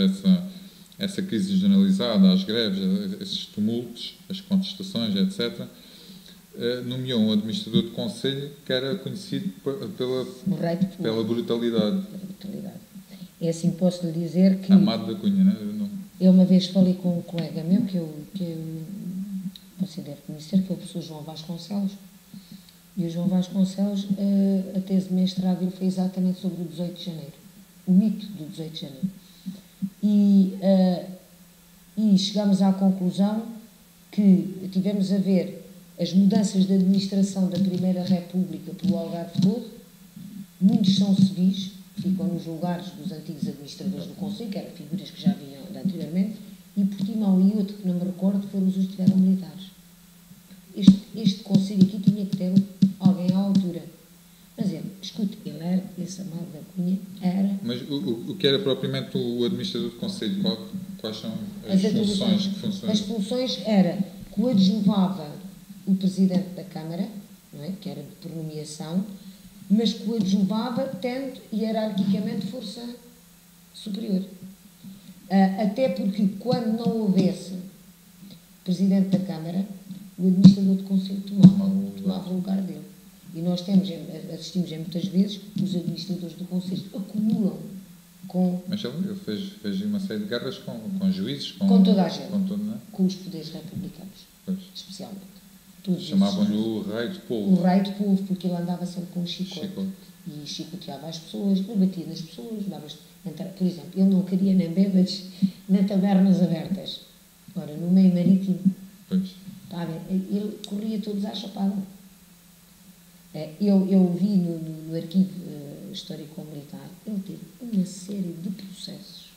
essa crise generalizada, as greves, esses tumultos, as contestações, etc., nomeou um administrador de conselho que era conhecido pela brutalidade. É assim, posso lhe dizer que... Amado da Cunha, não? Eu uma vez falei com um colega meu, que você deve conhecer, que é o professor João Vasconcelos, e o João Vasconcelos, a tese de mestrado dele foi exatamente sobre o 18 de janeiro, o mito do 18 de janeiro. E chegámos à conclusão que tivemos a ver as mudanças de administração da Primeira República pelo Algarve todo. Muitos são civis, ficam nos lugares dos antigos administradores do Conselho, que eram figuras que já vinham anteriormente, e Portimão e outro que não me recordo foram os que tiveram militares. Este Conselho aqui tinha que ter alguém à altura. Mas escute, ele era, esse Amado da Cunha era... Mas o que era propriamente o administrador do Conselho? Quais são as funções? As funções era coadjuvava o Presidente da Câmara, não é? Que era por nomeação, mas coadjuvava tendo hierarquicamente força superior. Até porque quando não houvesse Presidente da Câmara, o administrador do Conselho tomava o lugar dele. E nós assistimos muitas vezes os administradores do Conselho acumulam com... Mas ele fez uma série de guerras com juízes, com toda a gente, com os poderes republicanos, especialmente. Chamavam-lhe o Rei do Povo. O Rei do Povo, porque ele andava sempre com um chicote. E chicoteava as pessoas, ele batia nas pessoas, por exemplo, ele não queria nem bêbados, nem tabernas abertas. Ora, no meio marítimo, ele corria todos à chapada. Eu vi no arquivo histórico-militar, ele teve uma série de processos,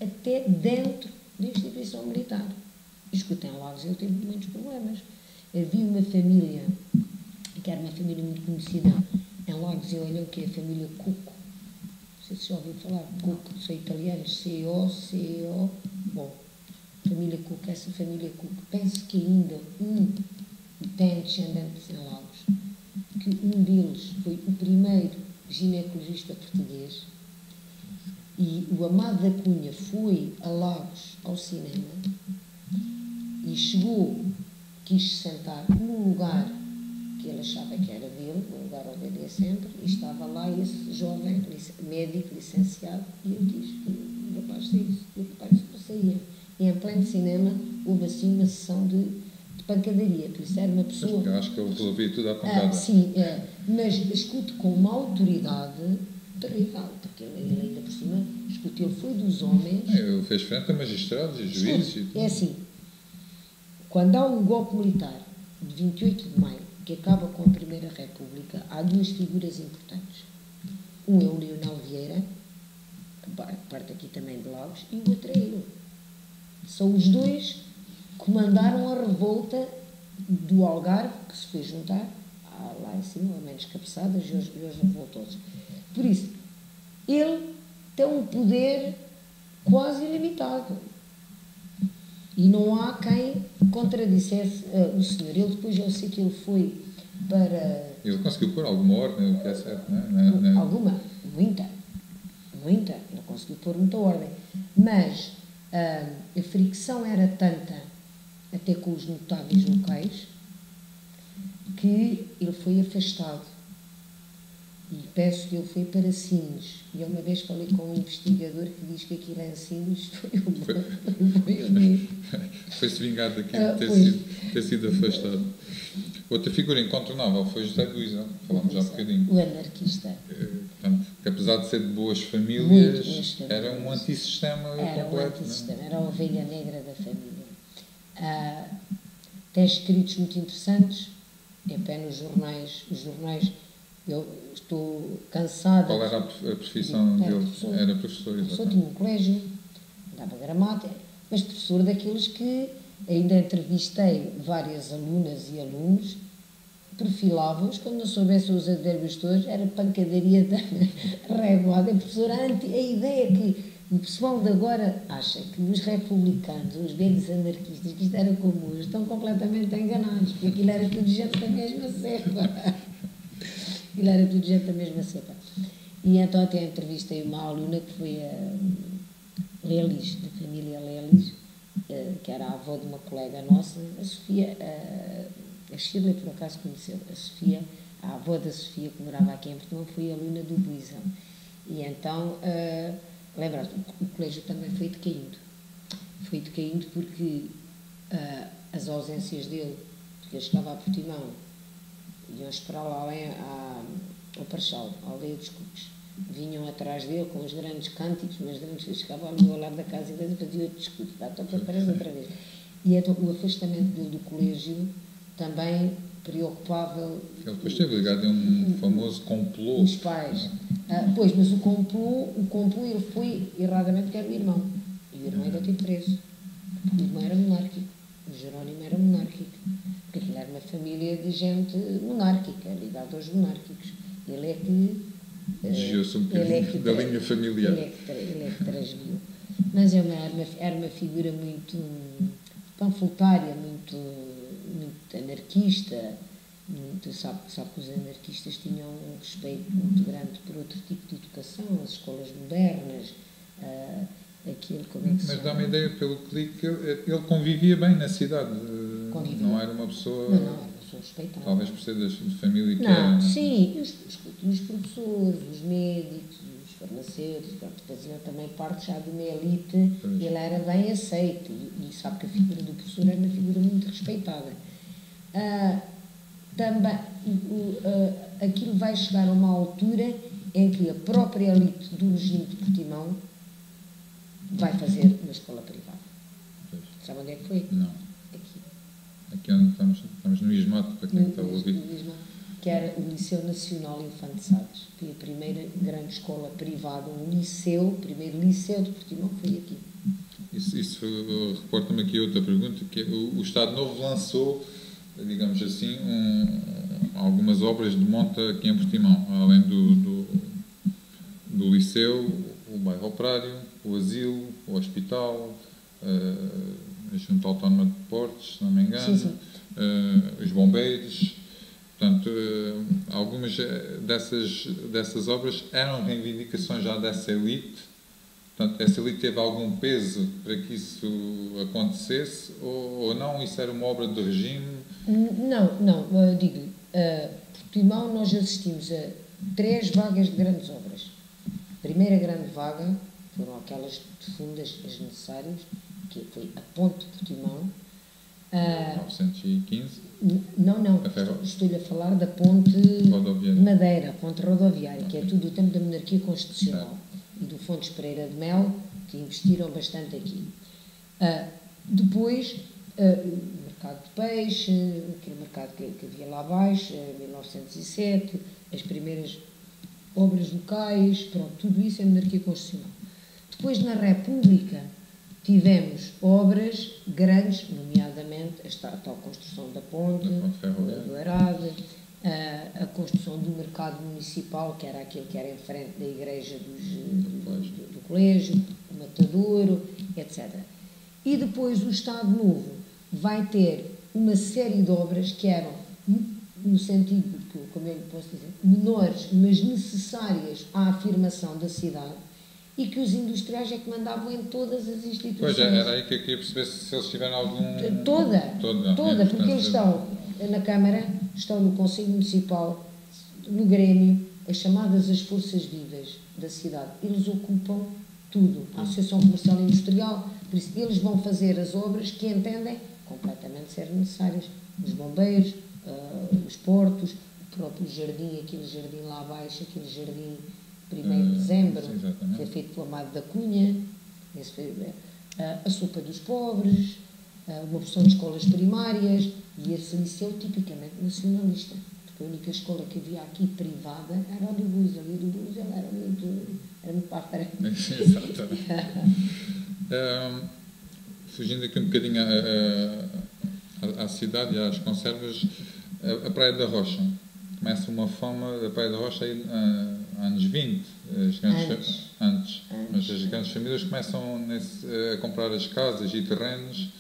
até dentro da instituição militar. Escutem, em Lagos ele teve muitos problemas. Havia uma família, que era uma família muito conhecida em Lagos e Olhão, que é a família Cuco. Não sei se já ouviu falar. Cuco, são italianos, C-O. Bom, família Cuco, essa família Cuco. Penso que ainda tem descendentes em Lagos, que um deles foi o primeiro ginecologista português, e o Amado da Cunha foi a Lagos ao cinema e quis sentar num lugar que ele achava que era dele, um lugar onde ele ia sempre, e estava lá esse jovem médico licenciado, e ele disse que o rapaz fez, e o rapaz não saía. E em pleno cinema houve assim uma sessão de pancadaria, por isso era uma pessoa... Eu acho que ele resolvia tudo à pancada. Sim, mas escute com uma autoridade terrível, porque ele ainda por cima, escute, ele foi dos homens... Ele fez frente a magistrados e juízes. É assim, quando há um golpe militar de 28 de maio, que acaba com a Primeira República, há duas figuras importantes. Um é o Leonel Vieira, parte aqui também de Lagos, e o outro é ele. São os dois que comandaram a revolta do Algarve, que se foi juntar lá em cima, a menos cabeçadas, e hoje revoltou-se. Por isso, ele tem um poder quase ilimitado. E não há quem contradissesse o senhor. Ele depois, eu sei que ele foi para... Ele conseguiu pôr alguma ordem, o que é certo, não é? Alguma, muita. Ele conseguiu pôr muita ordem. Mas a fricção era tanta, até com os notáveis locais, que ele foi afastado E penso que ele foi para Sines. E eu uma vez falei com um investigador que diz que aquilo em Sines foi o mesmo. Foi-se vingar daquilo ter sido afastado. Outra figura incontornável foi José Luís, falámos já um bocadinho. O anarquista. Portanto, que apesar de ser de boas famílias, era um antissistema completo. Era a ovelha negra da família. Tem escritos muito interessantes, em pé nos jornais. Os jornais, eu estou cansada. Qual era a profissão dele? Era professor, exatamente. Tinha um colégio, dava gramática, mas professor daqueles que ainda entrevistei várias alunas e alunos, perfilava-os, quando não soubessem os advérbios todos, era pancadaria da reguada. A ideia que o pessoal de agora acha que os republicanos, os velhos anarquistas, que isto era comum, estão completamente enganados, porque aquilo era tudo gente da mesma cepa. E então até entrevistei uma aluna que foi a Lelis, da família Lelis, que era a avó de uma colega nossa, a Sofia, a Shirley por acaso conheceu, a Sofia, a avó da Sofia, que morava aqui em Portugal, foi aluna do Luizão. E então, lembra-te, o colégio também foi decaindo. Foi decaindo porque as ausências dele, porque ele chegava a Portimão, iam esperar lá ao Parchal, à aldeia dos Cucos. Vinham atrás dele com os grandes cânticos, mas ele chegava ali ao lado da casa e fazia outro discurso, então que aparece outra vez. E então o afastamento dele do colégio também preocupava... Ele depois esteve ligado a um famoso complô. Os pais. Pois, mas o complô ele foi erradamente porque era o irmão. E o irmão ainda teve preso. O irmão era monárquico. O Jerónimo era monárquico. Porque aquilo era uma família de gente monárquica, ligada aos monárquicos. Ele é que... Desviou-se um bocadinho da linha familiar. Ele é que transviou. Mas era uma figura muito panfletária, muito anarquista. Sabe que os anarquistas tinham um respeito muito grande por outro tipo de educação, as escolas modernas, aquilo, como é que se chama? Mas dá uma ideia, pelo que li, que ele convivia bem na cidade. Não era uma pessoa... Não, era uma pessoa respeitável. Talvez por ser de família que não, era... Sim, os professores, os médicos, os farmacêuticos, faziam também parte já de uma elite, e ele era bem aceito, e sabe que a figura do professor era uma figura muito respeitada. Também, aquilo vai chegar a uma altura em que a própria elite do regime de Portimão vai fazer uma escola privada. Pois. Sabe onde é que foi? Não. Aqui onde estamos no Ismato, para quem está a ouvir. Que era o Liceu Nacional Infante Salles. Foi a primeira grande escola privada, o primeiro liceu de Portimão foi aqui. Isso reporta-me aqui outra pergunta, que o Estado Novo lançou, digamos assim, algumas obras de monta aqui em Portimão, além do liceu, o bairro Operário, o asilo, o hospital, a Junta Autónoma de Portos, se não me engano, sim. Os bombeiros. Portanto, algumas dessas obras eram reivindicações já dessa elite. Portanto, essa elite teve algum peso para que isso acontecesse ou não? Isso era uma obra do regime? Não, digo, Portimão nós assistimos a 3 vagas de grandes obras. A primeira grande vaga foram aquelas fundas, as necessárias, que foi a Ponte de Portimão. 1915? Não, estou-lhe a falar da Ponte de Madeira, a Ponte Rodoviária, que é tudo do tempo da monarquia constitucional, e do Fontes Pereira de Mel, que investiram bastante aqui. Depois, o mercado de peixe, aquele mercado que havia lá abaixo, em 1907, as primeiras obras locais, pronto, tudo isso é monarquia constitucional. Depois, na República, tivemos obras grandes, nomeadamente a tal construção da ponte, do Arado, a construção do mercado municipal, que era aquele que era em frente da igreja do colégio, o Matadouro, etc. E depois o Estado Novo vai ter uma série de obras que eram, no sentido, como é que posso dizer, menores, mas necessárias à afirmação da cidade, e que os industriais é que mandavam em todas as instituições. Pois, era aí que eu queria perceber se eles tiveram algum... Toda, porque eles estão na Câmara, estão no Conselho Municipal, no Grêmio, as chamadas as forças vivas da cidade, eles ocupam tudo, a Associação Comercial e Industrial, por isso eles vão fazer as obras que entendem completamente ser necessárias. Os bombeiros, os portos, o próprio jardim, aquele jardim lá abaixo, aquele jardim 1º de dezembro, que é feito pelo Amado da Cunha, a sopa dos pobres, uma porção de escolas primárias, e esse liceu tipicamente nacionalista, porque a única escola que havia aqui privada era a do Luz, ali do Luz ele era muito para a frente. Exatamente. Fugindo aqui um bocadinho à cidade e às conservas, a Praia da Rocha. Começa uma fama da Praia da Rocha aí, anos 20, antes. Mas as grandes famílias começam a comprar as casas e terrenos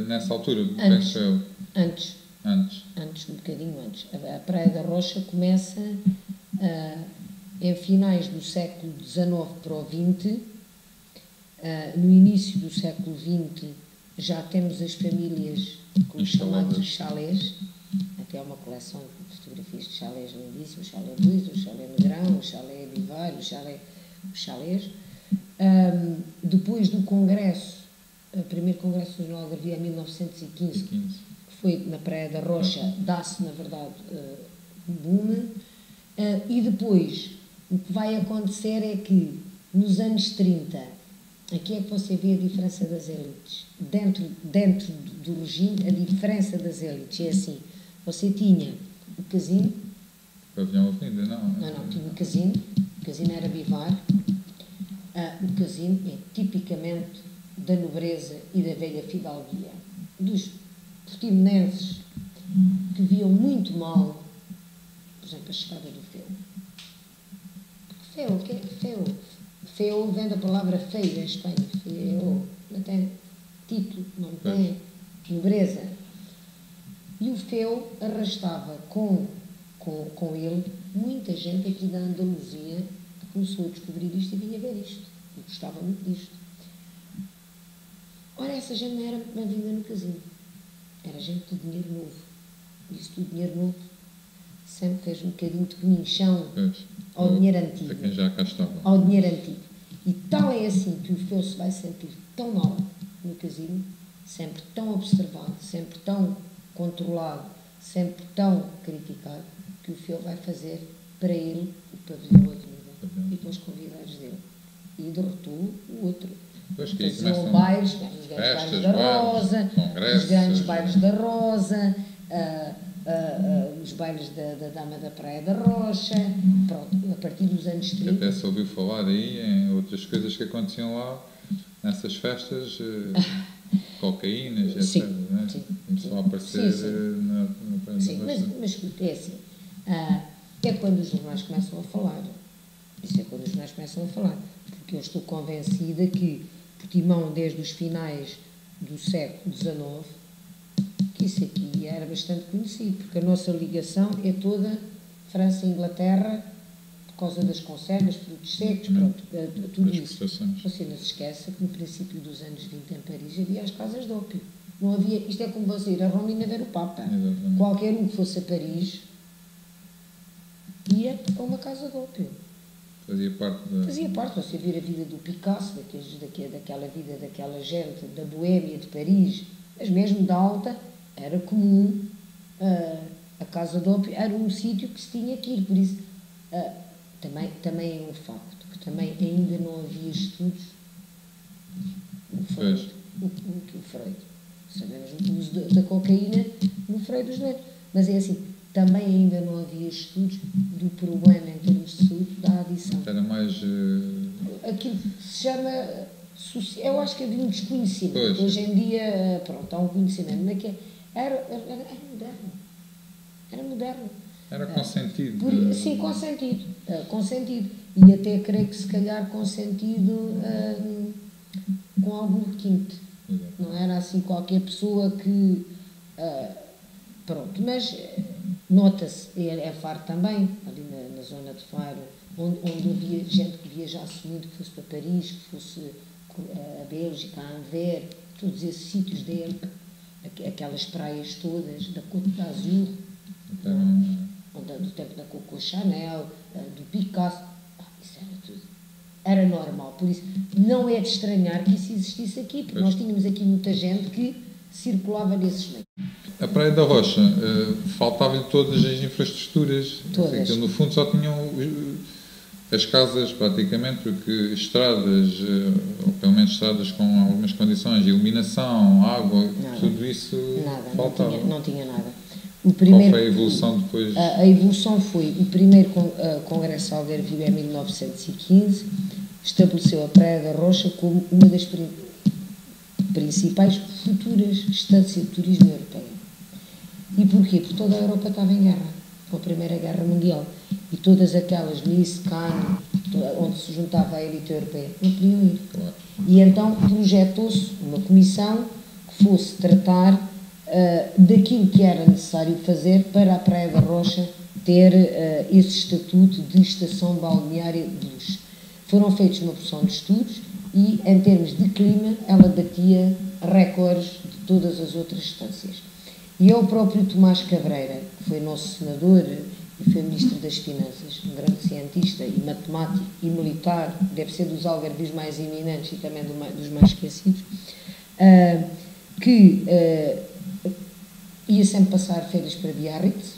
nessa altura, penso eu. Antes, um bocadinho antes. A Praia da Rocha começa em finais do século XIX para o XX. No início do século XX já temos as famílias com os chamados chalés, até há uma coleção de fotografias de chalés lindíssimos, o chalé Luís, o chalé Negrão, o chalé Bivar, os chalés. Depois do congresso, o primeiro congresso do Algarvia em 1915, que foi na Praia da Rocha, dá-se na verdade um boom, e depois o que vai acontecer é que nos anos 30, aqui é que você vê a diferença das elites. Dentro do regime, a diferença das elites é assim. Você tinha o casino. Pavilhão Avenida, não? Não, tinha o casino. O casino era Bivar. O casino é tipicamente da nobreza e da velha fidalguia. Dos portimonenses que viam muito mal, por exemplo, a chegada do feu. Porque feu, o que é feu? Feu vem da palavra feio em Espanha. Feu não tem título, não tem nobreza. E o feu arrastava com ele muita gente aqui da Andaluzia que começou a descobrir isto e vinha ver isto. E gostava muito disto. Ora, essa gente não era muito bem-vinda no casino. Era gente de dinheiro novo. Isso do dinheiro novo sempre fez um bocadinho de cominchão ao dinheiro antigo. A quem já cá estava. Ao dinheiro antigo. E tal é assim que o feu se vai sentir tão mal no casino, sempre tão observado, sempre tão controlado, sempre tão criticado, que o feu vai fazer para ele o pavilhão Avenida e para os convidados dele. E derrotou o outro. Faziam bailes, os grandes bailes da Rosa, os grandes bailes da Rosa, os bailes da Dama da Praia da Rocha, pronto, a partir dos anos 30. Até se ouviu falar aí em outras coisas que aconteciam lá, nessas festas, cocaínas, etc. Sim, né? Começou a aparecer na Praia da Rocha. Mas é assim, é quando os jornais começam a falar. Isso é quando os jornais começam a falar. Porque eu estou convencida que Portimão, desde os finais do século XIX, que isso aqui era bastante conhecido, porque a nossa ligação é toda França e Inglaterra, por causa das conservas, frutos secos, pronto, tudo isso. Você não se esqueça que no princípio dos anos 20 em Paris havia as casas de ópio. Não havia, isto é como você ir a Roma e não ver o Papa. Exatamente. Qualquer um que fosse a Paris ia a uma casa de ópio. Fazia parte, você vira a vida do Picasso, daquela vida daquela gente, da Boêmia, de Paris, mas mesmo da Alta, era comum, a casa de ópio era um sítio que se tinha que ir, por isso também é um facto, que também ainda não havia estudos, o Freud, sabemos o uso da cocaína no Freud dos doentes, mas é assim, também ainda não havia estudos do problema em termos de saúde da adição. Era mais... Aquilo que se chama... Eu acho que havia um desconhecimento. Pois. Hoje em dia, pronto, há um conhecimento. Mas que era moderno. Era moderno. Era consentido. Sim, consentido. Consentido. E até creio que se calhar consentido com algum requinte. Não era assim qualquer pessoa que... pronto, mas... Nota-se, é Faro também, ali na zona de Faro, onde havia gente que viajasse muito, que fosse para Paris, que fosse a Bélgica, a Anvers, todos esses sítios dele, aquelas praias todas, da Côte d'Azur. do tempo da Coco Chanel, do Picasso, isso era tudo. Era normal, por isso não é de estranhar que isso existisse aqui, porque nós tínhamos aqui muita gente que circulava nesses meios. A Praia da Rocha, faltavam-lhe todas as infraestruturas. Todas. Assim, no fundo só tinham as casas praticamente, porque estradas, ou pelo menos estradas com algumas condições, iluminação, água, Nada. tudo isso Nada, faltava. não tinha nada. Qual foi a evolução depois? A evolução foi, o primeiro Congresso Algarvio em 1915 estabeleceu a Praia da Rocha como uma das principais futuras estâncias de turismo europeu. E porquê? Porque toda a Europa estava em guerra, com a Primeira Guerra Mundial. E todas aquelas Nice, Cannes, onde se juntava a elite europeia, não podiam ir. Claro. E então projetou-se uma comissão que fosse tratar daquilo que era necessário fazer para a Praia da Rocha ter esse estatuto de estação balneária de luxo. Foram feitos uma porção de estudos e, em termos de clima, ela batia recordes de todas as outras estâncias. E é o próprio Tomás Cabreira, que foi nosso senador e foi Ministro das Finanças, um grande cientista e matemático e militar, deve ser dos algarvios mais eminentes e também dos mais esquecidos, que ia sempre passar férias para Biarritz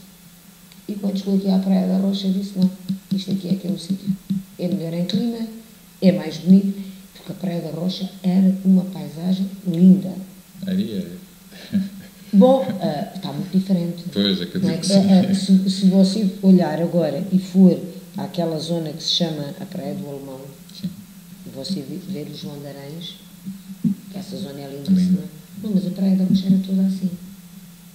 e quando chegou aqui à Praia da Rocha disse, não, isto aqui é aquele sítio, é melhor em clima, é mais bonito, porque a Praia da Rocha era uma paisagem linda. Bom, está muito diferente. Pois, acredito que sim. Se você olhar agora e for àquela zona que se chama a Praia do Alemão, sim. e você ver os Mandarães, que essa zona é lindíssima. Não, mas a Praia da Rocha era toda assim.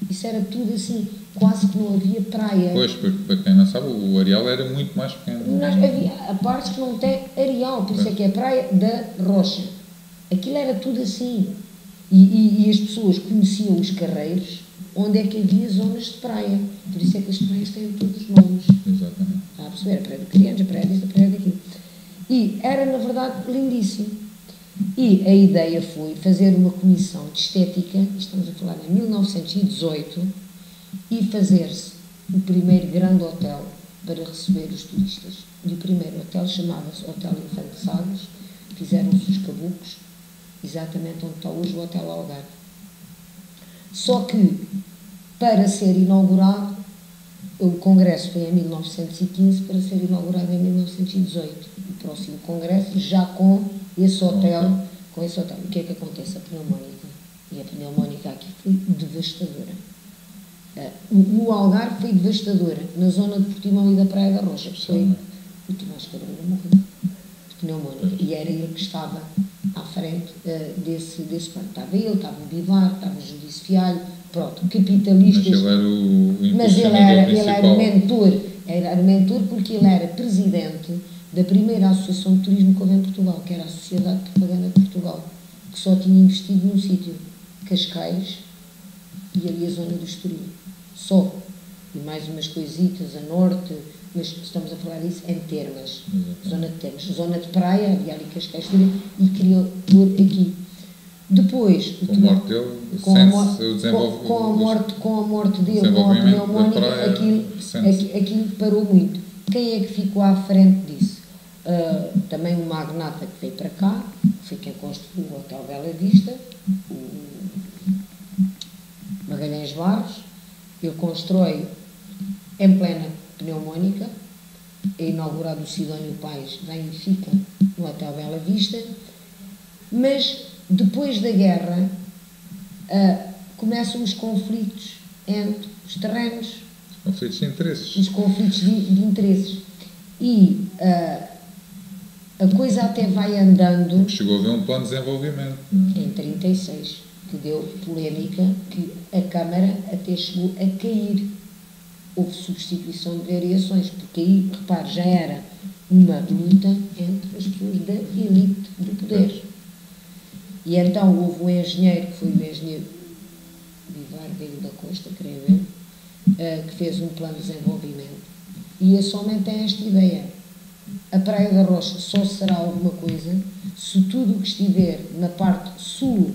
Isso era tudo assim, quase que não havia praia. Pois, porque para quem não sabe, o areal era muito mais pequeno. Havia a parte que não tem areal, por isso é que é a Praia da Rocha. Aquilo era tudo assim. E as pessoas conheciam os carreiros onde é que havia zonas de praia. Por isso é que as praias têm todos os nomes. Exatamente. Está a perceber? A Praia do Criança, a Praia disto, a Praia daquilo. E era, na verdade, lindíssimo. E a ideia foi fazer uma comissão de estética, estamos a falar em 1918, e fazer-se o primeiro grande hotel para receber os turistas. E o primeiro hotel chamava-se Hotel Infante Salles, fizeram-se os caboclos, exatamente onde está hoje o Hotel Algarve. Só que, para ser inaugurado, o congresso foi em 1915, para ser inaugurado em 1918. O próximo congresso já com esse hotel, O que é que acontece? A pneumónica. E a pneumónica aqui foi devastadora. O Algarve foi devastadora. Na zona de Portimão e da Praia da Rocha, foi o Tomás Cabreira morreu de pneumónica. E era ele que estava à frente desse plano. Estava ele, estava o Bivar, estava o Judício Fialho, pronto, capitalistas. Mas ele era o mentor. Era o mentor porque ele era presidente da primeira associação de turismo que houve em Portugal, que era a Sociedade de Propaganda de Portugal, que só tinha investido num sítio, Cascais e ali a zona do Estoril. Só. E mais umas coisitas a norte, mas estamos a falar disso em Termas. Zona de Termas. Zona de praia, havia ali Cascais, Estoril, e queria pôr aqui. Depois, com a morte dele, com a morte dele, com a pneumónica, aquilo parou muito. Quem é que ficou à frente disso? Também um magnata que veio para cá, foi quem construiu o Hotel Bela Vista, o Magalhães Barros. Ele constrói em plena pneumónica, é inaugurado o Sidónio Pais, vem e fica no Hotel Bela Vista, mas depois da guerra começam os conflitos entre os terrenos, conflitos de interesses. Os conflitos de interesses. E a coisa até vai andando. Chegou a haver um plano de desenvolvimento. Em 36, que deu polémica, que a Câmara até chegou a cair. Houve substituição de variações, porque aí, repare, já era uma luta entre as pessoas da elite do poder. E então houve um engenheiro, que foi o engenheiro Bivar Velho da Costa, creio eu, que fez um plano de desenvolvimento. E esse homem tem esta ideia. A Praia da Rocha só será alguma coisa se tudo o que estiver na parte sul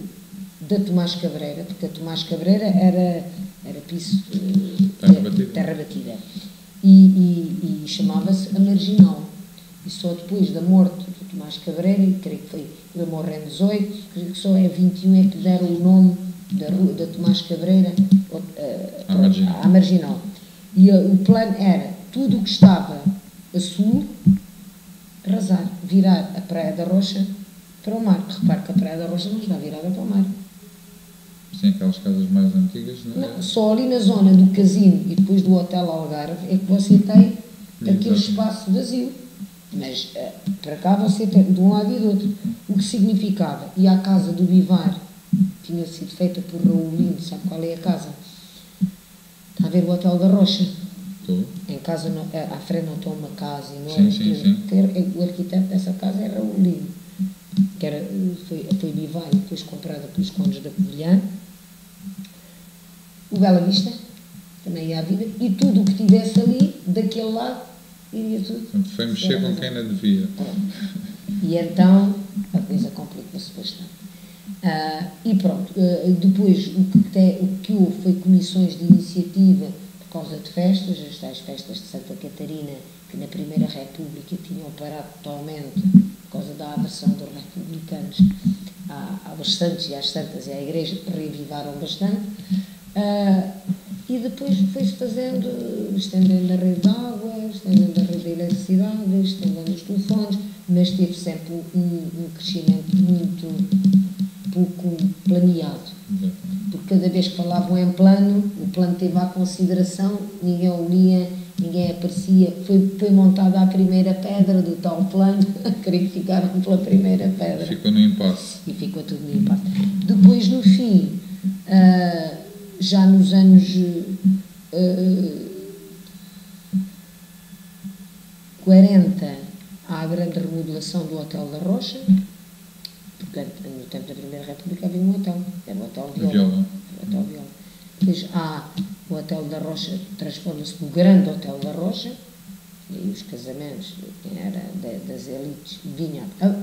da Tomás Cabreira, porque a Tomás Cabreira era piso terra batida. e chamava-se A Marginal. E só depois da morte do Tomás Cabreira, e creio que foi, ele morreu em 18, creio que só em 21 é que deram o nome da rua da Tomás Cabreira à Marginal. E o plano era tudo o que estava a sul, arrasar, virar a Praia da Rocha para o mar. Repare que a Praia da Rocha não está virada para o mar. Sim, aquelas casas mais antigas. Não, só ali na zona do casino e depois do Hotel Algarve é que você tem aquele espaço vazio. Mas para cá você tem de um lado e do outro. O que significava, e a casa do Bivar tinha sido feita por Raulino, sabe qual é a casa? Está a ver o Hotel da Rocha? Estou. Em casa, à frente não tem uma casa enorme. Sim. O arquiteto dessa casa é Raulino, que foi Bivar e depois comprada pelos condes da Covilhã. O Bela Vista, também ia à vida, e tudo o que tivesse ali, daquele lado, iria tudo. Portanto, foi mexer com quem não devia. E então a coisa complicou-se bastante. E pronto, depois o que houve foi comissões de iniciativa por causa de festas, as tais festas de Santa Catarina, que na Primeira República tinham parado totalmente por causa da aversão dos republicanos aos santos e às santas e à Igreja, reavivaram bastante. E depois foi-se fazendo, estendendo a rede de água, estendendo a rede de eletricidade, estendendo os telefones, mas teve sempre um crescimento muito pouco planeado. Porque cada vez que falavam em plano, o plano teve à consideração, ninguém o lia, ninguém aparecia. Foi montada a primeira pedra do tal plano, creio que ficaram pela primeira pedra. Ficou no impasse. E ficou tudo no impasse. Depois, no fim, já nos anos 40, há a grande remodelação do Hotel da Rocha, porque no tempo da Primeira República havia um hotel, era o Hotel Viola. Depois há o Hotel da Rocha, transforma-se no Grande Hotel da Rocha, e aí os casamentos, quem era das elites,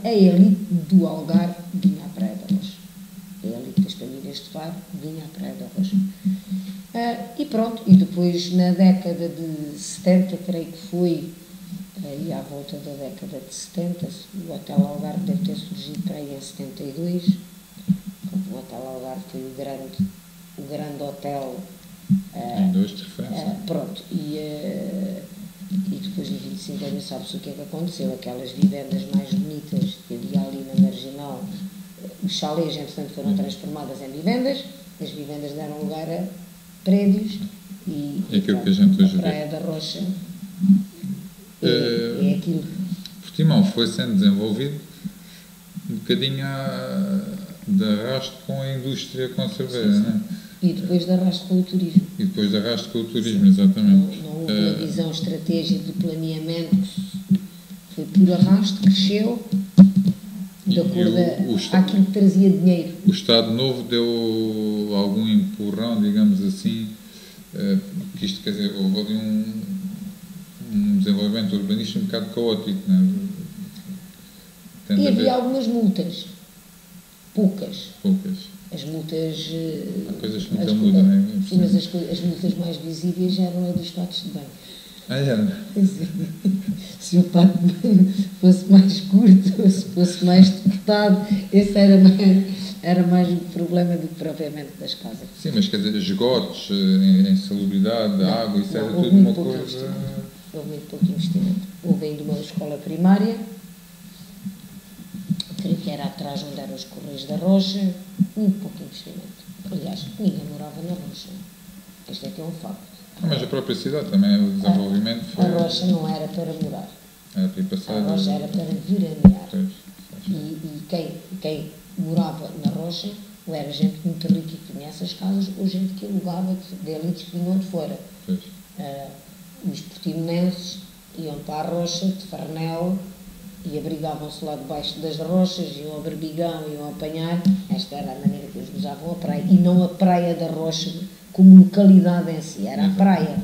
a elite do Algarve vinha à Praia da Rocha. A elite das famílias de Faro vinha à Praia da Rocha. E pronto, e depois na década de 70, creio que foi, e à volta da década de 70, o Hotel Algarve deve ter surgido para aí em 72. O Hotel Algarve foi o grande hotel. Em dois de referência. Pronto, e depois no 25 de abril sabe-se o que é que aconteceu, aquelas vivendas mais bonitas que havia ali na Marginal, os chalés, entretanto, foram transformadas em vivendas, as vivendas deram lugar a prédios e aquilo que a gente hoje vê. A Praia da Rocha é aquilo. Portimão foi sendo desenvolvido um bocadinho de arrasto com a indústria conserveira, não é? E depois de arrasto com o turismo. E depois de arrasto com o turismo, exatamente. Não houve uma visão estratégica de planeamento, foi por arrasto, cresceu, de acordo àquilo que trazia dinheiro. O Estado Novo deu algum empurrão, digamos assim, que isto, quer dizer, houve ali um desenvolvimento urbanístico um bocado caótico, não é? E havia algumas multas, poucas. As multas... Há coisas que nunca mudam, não é? Sim, mas as multas mais visíveis eram as dos fatos de banho. Era? Se o fato de banho fosse mais curto, se fosse mais decotado, esse era mais o problema do que propriamente das casas. Sim, mas quer dizer, esgotos, insalubridade, água, isso era tudo uma coisa... Houve muito pouco investimento. Houve ainda uma escola primária, creio que era atrás onde eram os Correios da Rocha, muito pouco investimento. Aliás, ninguém morava na Rocha. Este é que é um facto. Mas a própria cidade também, o desenvolvimento foi... A Rocha não era para morar. Era para ir passar... A Rocha era para veranear. Pois. E quem morava na Rocha ou era gente muito rica que tinha essas casas, ou gente que alugava de elites que vinham de fora. Os portimonenses iam para a Rocha de Farnel e abrigavam-se lá debaixo das rochas, iam ao Berbigão, iam apanhar. Esta era a maneira que eles usavam a praia, e não a Praia da Rocha como localidade em si, era a praia.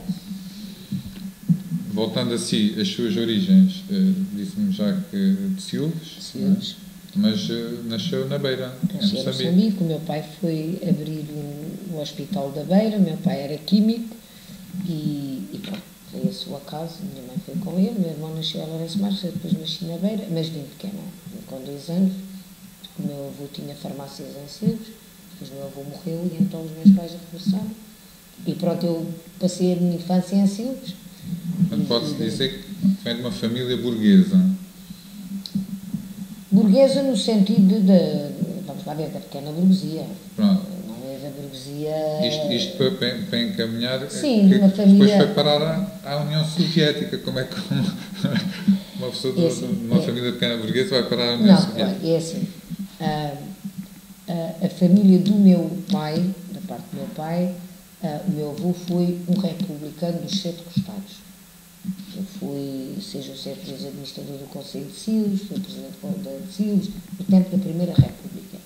Voltando a si, as suas origens, disse-me já que de Silves, mas nasceu na Beira, em Moçambique. O meu pai foi abrir o Hospital da Beira, o meu pai era químico e pronto, foi esse o acaso, minha mãe foi com ele, meu irmão nasceu a Lourenço Marques, eu depois nasci na Beira, mas vim pequena, com 2 anos, o meu avô tinha farmácias em Silves, depois o meu avô morreu e então os meus pais regressaram. E pronto, eu passei a minha infância em Silves. Mas pode-se dizer que vem de uma família burguesa. Burguesa no sentido vamos lá ver, da pequena burguesia. Pronto. Não é da burguesia... Isto para encaminhar, sim, que uma família... depois foi parar à União Soviética. Como é que uma pessoa de uma família pequena burguesa vai parar à União Soviética? Não, é assim, a família do meu pai, da parte do meu pai, o meu avô foi um republicano dos 7 costados. Eu fui, seja o presidente administrador do Conselho de Silves, fui presidente de Silves, no tempo da Primeira República.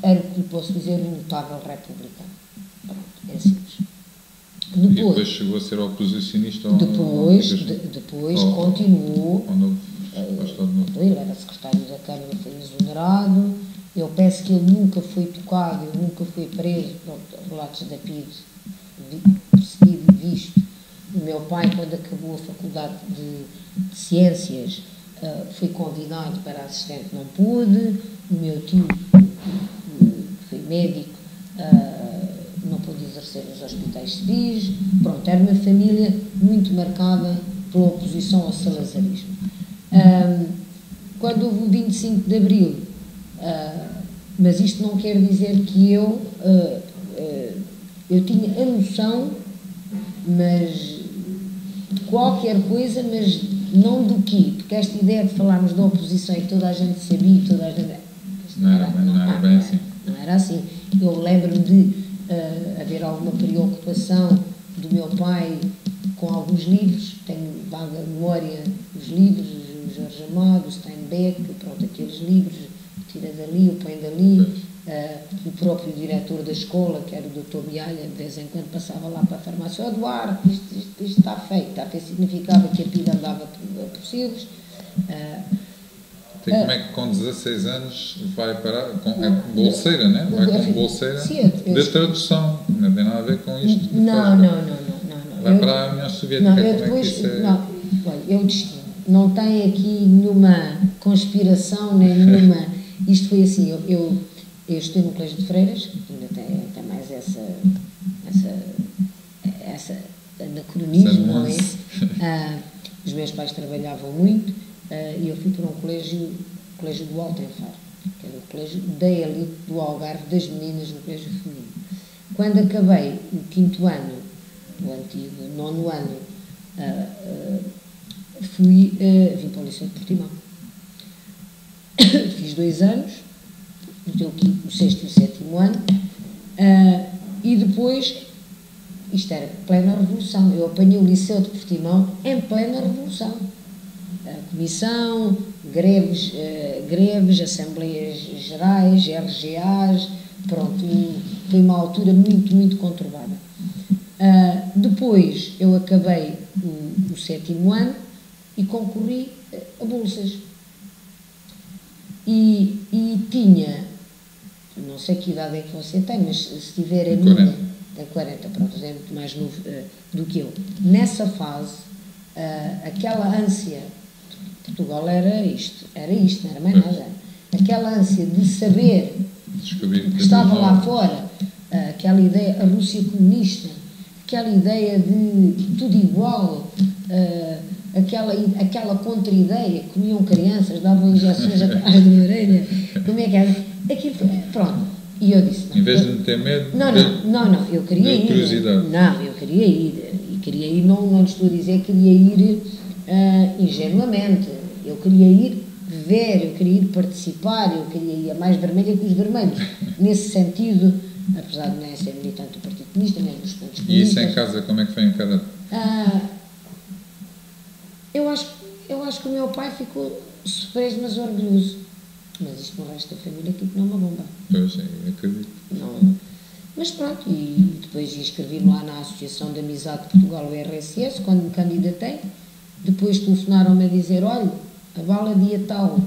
Era o que lhe posso dizer, um notável republicano. Pronto, é Silves. E depois chegou a ser oposicionista? Depois continuou. Ele era secretário da Câmara, foi exonerado. Eu penso que ele nunca foi tocado, ele nunca foi preso. Pronto, relatos da PIDE, perseguido e visto. O meu pai, quando acabou a Faculdade de Ciências, foi convidado para assistente, não pôde. O meu tio, que foi médico, não pôde exercer nos hospitais civis. Pronto, era uma família muito marcada pela oposição ao salazarismo. Quando houve o 25 de Abril, mas isto não quer dizer que eu tinha a noção, mas de qualquer coisa, mas não do quê, porque esta ideia de falarmos da oposição e que toda a gente sabia, toda a gente... Não era bem assim. Não era assim. Eu lembro-me de haver alguma preocupação do meu pai com alguns livros, tenho vaga memória dos livros, o Jorge Amado, o Steinbeck, pronto, aqueles livros, tira dali, o põe dali, o próprio diretor da escola, que era o Dr. Mialha, de vez em quando passava lá para a farmácia, Eduardo, isto está feito, significava que a PIDE andava por Silves. Como é que com 16 anos vai parar? É bolseira, né? Vai como bolseira de tradução, não tem nada a ver com isto. Não. Vai para a União Soviética, como é que isso é? Não, olha, o destino. Não tem aqui nenhuma conspiração, nem nenhuma... Isto foi assim, eu estudei no Colégio de Freiras, que ainda tem mais essa anacronismo, não é? Os meus pais trabalhavam muito e eu fui para um colégio do Alto em Faro, que era o colégio da elite do Algarve das meninas no colégio feminino. Quando acabei o 5º ano, o antigo 9º ano, vim para o Liceu de Portimão. Fiz 2 anos, o 6º e o 7º ano, e depois, isto era plena revolução, eu apanhei o Liceu de Portimão em plena revolução. Comissão, greves, assembleias gerais, RGAs, pronto, foi uma altura muito, muito conturbada. Depois eu acabei o 7º ano e concorri a bolsas. E tinha, não sei que idade é que você tem, mas se tiver a minha, tem 40, pronto, é muito mais novo do que eu. Nessa fase, aquela ânsia, Portugal era isto, não era mais nada. Aquela ânsia de saber que estava lá fora, aquela ideia, a Rússia comunista, aquela ideia de tudo igual, aquela contra-ideia, comiam crianças, davam injeções atrás da orelha, como é que era? Aquilo, pronto. E eu disse... Em vez de me ter medo... Não, eu queria ir. Não, eu queria ir. E queria ir, não estou a dizer que queria ir ingenuamente. Eu queria ir ver, eu queria ir participar, eu queria ir a mais vermelha que os vermelhos. Nesse sentido, apesar de nem ser militante do Partido Comunista, nem dos estudantes comunistas... E isso em casa, como é que foi encarado? Eu acho que o meu pai ficou surpreso, mas orgulhoso. Mas isto no resto da família aqui que não é uma bomba. Pois, acredito. Não. Mas pronto, e depois inscrevi-me lá na Associação de Amizade de Portugal, o RSS, quando me candidatei. Depois telefonaram-me a dizer, olha, a bala dia tal.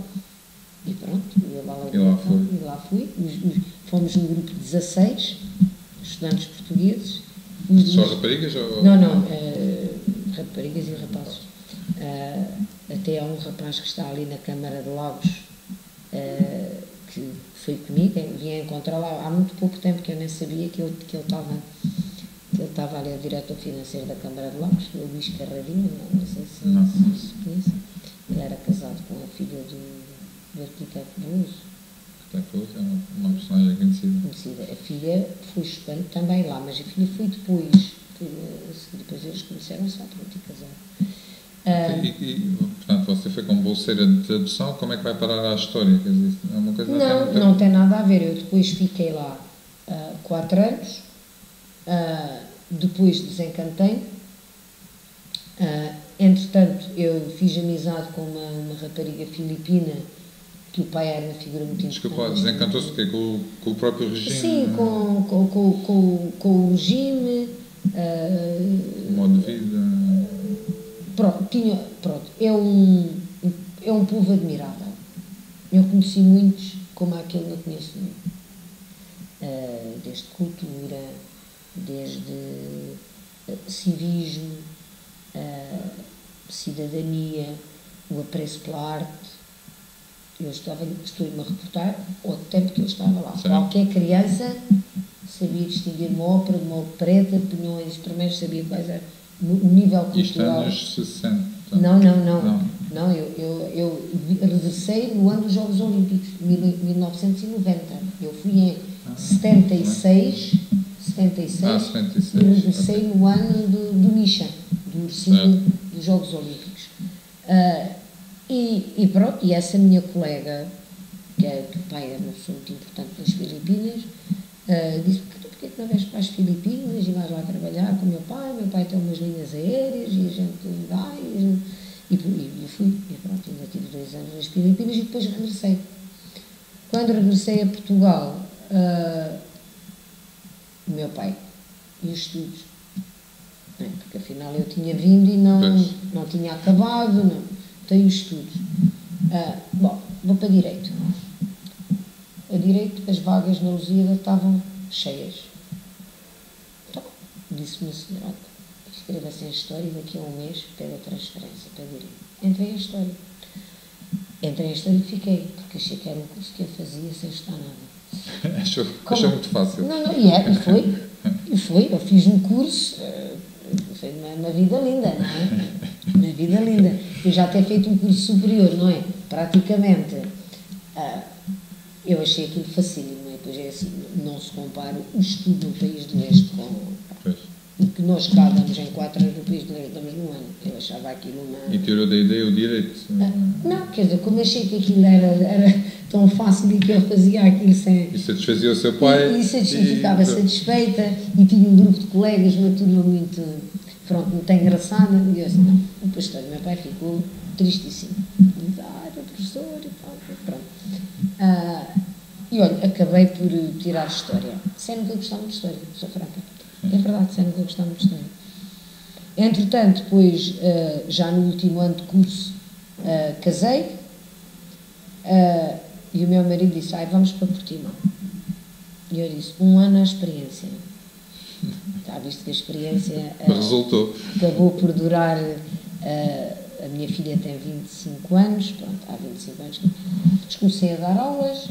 E pronto, e lá fui. Fomos um grupo de 16 estudantes portugueses Só raparigas? Ou... Não, raparigas e rapazes. Até há um rapaz que está ali na Câmara de Lagos, que foi comigo, vim encontrar lá há muito pouco tempo, que eu nem sabia que ele estava ali, o diretor financeiro da Câmara de Lagos, o Luís Carradinho, não sei se conhece. Ele era casado com a filha do arquiteto Veloso. Arquiteto Veloso é uma personagem conhecida. A filha foi estudante também lá, mas a filha foi depois. Depois eles conheceram-se lá, pronto, e casaram. E, portanto, você foi como bolseira de tradução, como é que vai parar a história? Quer dizer, é uma coisa não tem nada a ver. Eu depois fiquei lá 4 anos, depois desencantei. Entretanto, eu fiz amizade com uma rapariga filipina, que o pai era uma figura muito importante. Desculpa, desencantou-se com o próprio regime? Sim, com o regime. O modo de vida. Pronto, é um povo admirável. Eu conheci muitos como aquele que eu conheço nenhum. Desde cultura, desde civismo, cidadania, o apreço pela arte. Eu estou-me a reportar ao tempo que eu estava lá. Sim. Qualquer criança sabia distinguir uma ópera de uma opereta, punham eles primeiros, sabia quais eram o nível cultural. Isto anos 60. Não, eu regressei no ano dos Jogos Olímpicos, 1990. Eu fui em 76, e regressei no ano do Misha, do ursinho dos Jogos Olímpicos. E pronto, e essa minha colega, que o pai era uma pessoa muito importante nas Filipinas, disse, porquê que não vais para as Filipinas e vais lá trabalhar com o meu pai tem umas linhas aéreas e a gente vai, e fui, e pronto, ainda tive 2 anos nas Filipinas e depois regressei. Quando regressei a Portugal, o meu pai e os estudos, porque afinal eu tinha vindo e não tinha acabado, não tenho estudos. Bom, vou para Direito. A Direito, as vagas na Lusíada estavam cheias. Então, disse-me a senhora, escreva-se em História e daqui a um mês pede a transferência para Direito. Entrei em História. E fiquei, porque achei que era um curso que eu fazia sem estudar nada. Achou muito fácil. E foi. Eu fiz um curso, foi uma vida linda, não é? Uma vida linda. Eu já ter feito um curso superior, não é? Praticamente. Eu achei aquilo facílimo, não é? Pois é assim, não se compara o estudo no país de leste com o que nós cá damos em 4 anos no país de leste, damos num ano. Eu achava aquilo uma... E tirou da ideia o Direito? Não, quer dizer, como achei que aquilo era tão fácil e que eu fazia aquilo sem... E satisfazia o seu pai? E ficava satisfeita e tinha um grupo de colegas, uma turma muito engraçada, e eu assim, não, o pastor, meu pai ficou tristíssimo. Era professor e tal, pronto. E olha, acabei por tirar História. Sem nunca gostar muito de História, sou franca. É verdade, sem nunca gostar muito de História. Entretanto, depois, já no último ano de curso, casei, e o meu marido disse, vamos para Portimão. E eu disse, 1 ano à experiência. Já visto que a experiência resultou. Acabou por durar, a minha filha tem 25 anos, pronto, há 25 anos, depois comecei a dar aulas,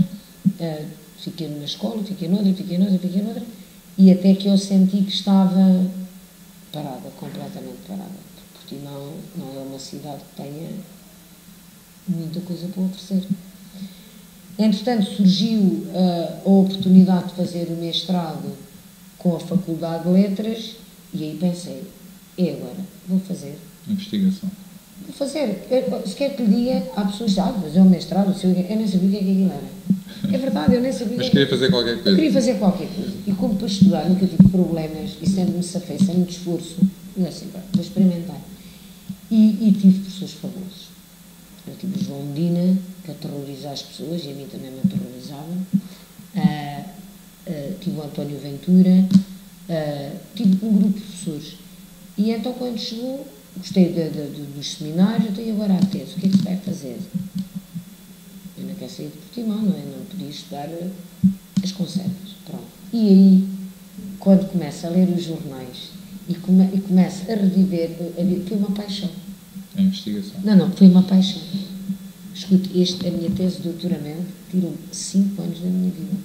fiquei numa escola, fiquei noutra, e até que eu senti que estava parada, completamente parada. Porque Portimão não é uma cidade que tenha muita coisa para oferecer. Entretanto, surgiu a oportunidade de fazer o mestrado com a Faculdade de Letras e aí pensei, e agora? Vou fazer. Investigação. Vou fazer. Se quer que lhe diga, há pessoas que sabem fazer um mestrado, eu nem sabia o que é que aquilo era. É verdade, eu nem sabia. Mas queria fazer qualquer coisa. Eu queria fazer qualquer coisa. E como para estudar nunca tive problemas e sempre me safei, sem muito esforço, eu assim, vou experimentar. E tive professores fabulosos. Eu tive o João Medina, que aterroriza as pessoas, e a mim também me aterrorizava. Tive o António Ventura, tive um grupo de professores. E então, quando chegou, gostei dos seminários, e agora a tese, o que é que se vai fazer? Eu não quero sair de Portimão, não é? Não podia estudar as conservas. Pronto. E aí quando começo a ler os jornais e começo a reviver, foi uma paixão. A investigação? Não, foi uma paixão. Escute, a minha tese de doutoramento tirou 5 anos da minha vida.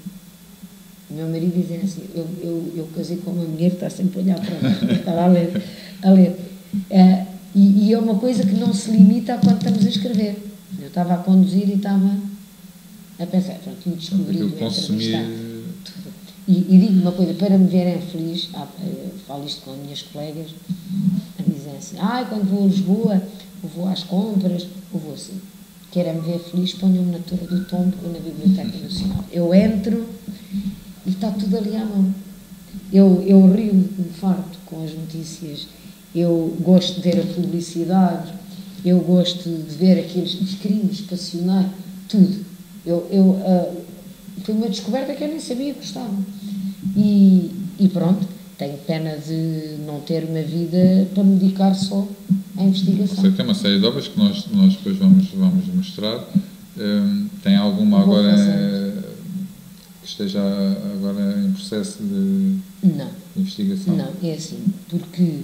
O meu marido dizia assim, eu casei com uma mulher que está sempre a olhar para mim, estava a ler. E é uma coisa que não se limita a quando estamos a escrever. Eu estava a conduzir e estava a pensar, pronto, tinha descobrido, entrevistar. E digo uma coisa, para me verem feliz, falo isto com as minhas colegas, me dizem assim, quando vou a Lisboa, eu vou às compras, eu vou assim. Querem me ver feliz, ponham-me na Torre do Tombo ou na Biblioteca Nacional. Eu entro e está tudo ali à mão. Eu rio-me farto com as notícias, eu gosto de ver a publicidade, eu gosto de ver aqueles crimes passionais, tudo. Foi uma descoberta que eu nem sabia que gostava. E pronto, tenho pena de não ter uma vida para me dedicar só à investigação. Você tem uma série de obras que nós depois vamos mostrar. Tem alguma agora que esteja agora em processo de investigação? Não, é assim, porque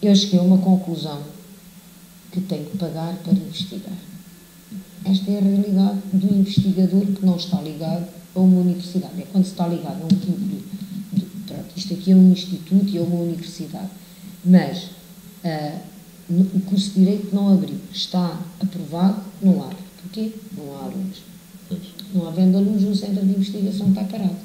eu cheguei a uma conclusão que tenho que pagar para investigar. Esta é a realidade do investigador que não está ligado a uma universidade. É quando se está ligado a um tipo pronto, isto aqui é um instituto e é uma universidade. Mas o curso de Direito não abriu. Está aprovado, não abre. Porquê? Não há alunos. Pois. Não havendo alunos, o centro de investigação está parado.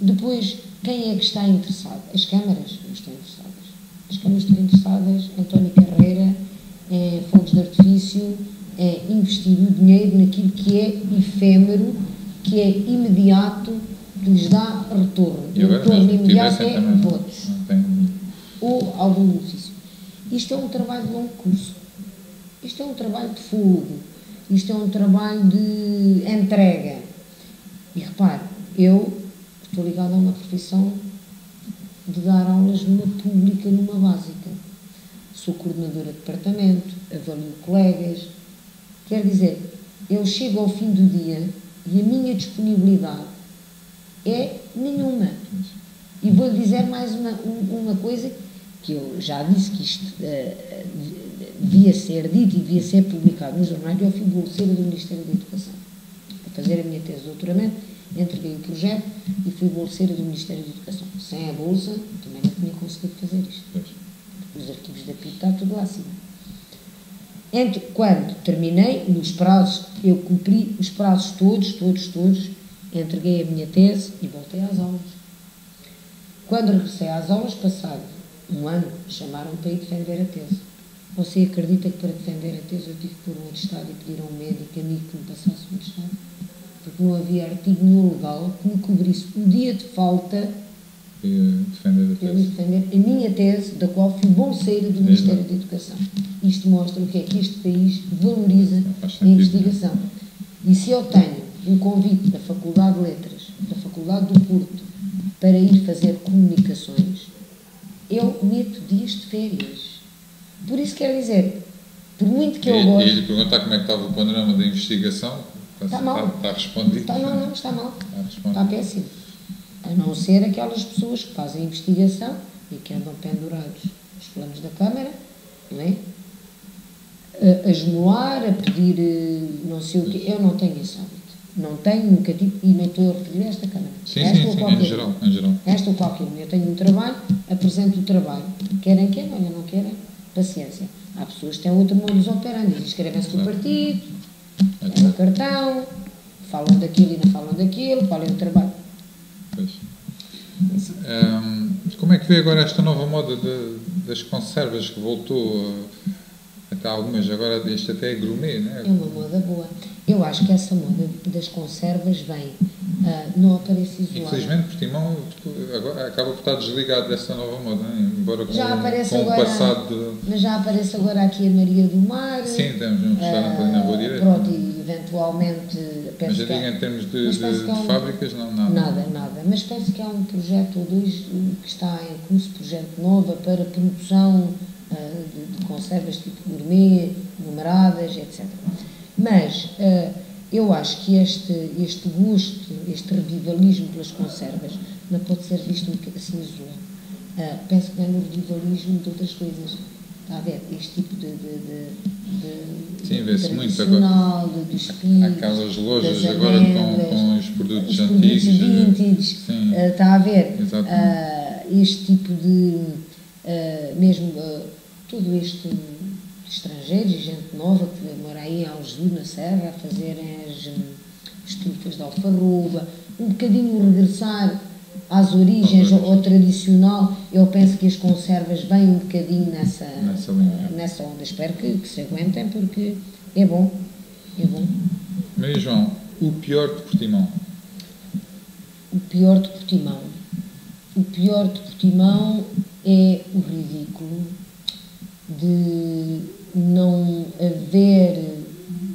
Depois, quem é que está interessado? As câmaras não estão interessadas. As câmaras estão interessadas em António Carreira, em fogos de artifício, em investir o dinheiro naquilo que é efêmero, que é imediato, que lhes dá retorno. E o retorno imediato é votos. Ou algum benefício. Isto é um trabalho de longo curso. Isto é um trabalho de fogo. Isto é um trabalho de entrega. E repare, eu estou ligada a uma profissão de dar aulas numa pública, numa básica. Sou coordenadora de departamento, avalio colegas. Quer dizer, eu chego ao fim do dia e a minha disponibilidade é nenhuma. E vou-lhe dizer mais uma coisa que eu já disse que isto devia ser dito e devia ser publicado no jornal. Eu fui bolseira do Ministério da Educação. Para fazer a minha tese de doutoramento, entreguei o projeto e fui bolseira do Ministério da Educação. Sem a bolsa, também não tinha conseguido fazer isto. Os arquivos da PIB está tudo lá acima. Quando terminei, nos prazos, eu cumpri os prazos todos, entreguei a minha tese e voltei às aulas. Quando regressei às aulas, passado um ano, chamaram-me para ir defender a tese. Você acredita que para defender a tese eu tive que pôr um atestado e pedir a um médico amigo que me passasse um atestado? Porque não havia artigo nenhum legal que me cobrisse o dia de falta defender a minha tese, da qual fui bolseira do Ministério da Educação. Isto mostra o que é que este país valoriza a investigação. E se eu tenho um convite da Faculdade de Letras, da Faculdade do Porto, para ir fazer comunicações, eu meto dias de férias. Por isso quer dizer, por muito que eu goste... E lhe perguntar como é que estava o panorama da investigação? Está mal. Está respondido? Não, está mal. Está péssimo. A não ser aquelas pessoas que fazem investigação e que andam pendurados nos planos da Câmara, não é? A esmolar, a pedir não sei o quê. Eu não tenho esse hábito. Não tenho, nunca tive, e nem estou a referir a esta Câmara. Sim, em geral. Esta ou qualquer uma. Eu tenho um trabalho, apresento o trabalho. Querem, olha, não querem, paciência. Há pessoas que têm outro modus operandi, inscrevem-se no partido, têm o cartão, falam daquilo e não falam daquilo, qual é o trabalho. Pois. Como é que vê agora esta nova moda das conservas que voltou? Até algumas, agora este até é gourmet, não é? É uma moda boa. Eu acho que essa moda das conservas vem, não aparece isolada. Infelizmente, Portimão agora acaba por estar desligado dessa nova moda, não é? Embora com agora, o passado... Mas já aparece agora aqui a Maria do Mar. Sim, temos um restaurante ali na Rua Direita. Pronto, e eventualmente... Mas eu digo em termos de fábricas, não, nada. Nada. Mas penso que há um projeto ou dois que está em curso, projeto novo para produção de conservas tipo gourmet, numeradas, etc. Mas eu acho que este gosto, este revivalismo pelas conservas, não pode ser visto assim isolado. Penso que não é no revivalismo de outras coisas. Está a ver? Este tipo de sim, vê-se muito agora. De espíritos, aquelas lojas das agora amêndoas, com os produtos produtos antigos. vintage. Sim, Está a ver? exatamente. Este tipo de. Mesmo todo este estrangeiros e gente nova que mora aí em Algesur, na Serra, a fazerem as trufas de alfarroba, um bocadinho regressar às origens, ao tradicional. Eu penso que as conservas vêm um bocadinho nessa onda. Espero que se aguentem, porque é bom. É bom. Maria João, o pior de Portimão? O pior de Portimão? O pior de Portimão é o ridículo de não haver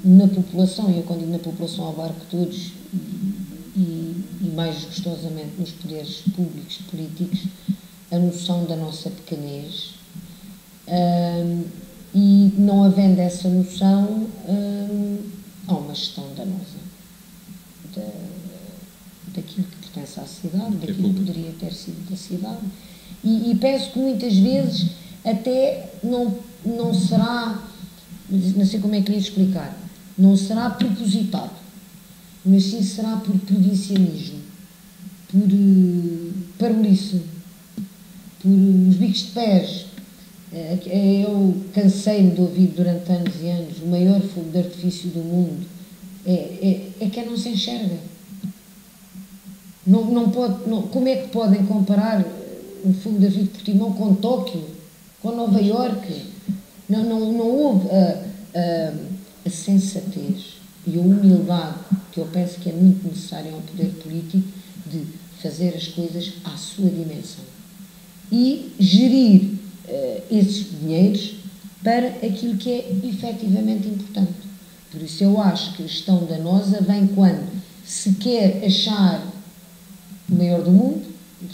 na população, e eu quando digo na população abarco todos, e mais gostosamente nos poderes públicos e políticos, a noção da nossa pequenez, e não havendo essa noção, há uma gestão danosa daquilo que pertence à cidade, daquilo que poderia ter sido da cidade, e penso que muitas vezes até não será, não sei como é que lhe explicar, não será propositado, mas sim será por provincianismo, por parolice, por os bicos de pés. Eu cansei-me de ouvir durante anos e anos: o maior fogo de artifício do mundo é que não se enxerga. Como é que podem comparar um fogo de artifício de Portimão com Tóquio, com Nova Iorque? Não houve a sensatez e a humildade que eu penso que é muito necessária ao poder político de fazer as coisas à sua dimensão e gerir esses dinheiros para aquilo que é efetivamente importante. Por isso eu acho que a gestão danosa vem quando se quer achar o maior do mundo,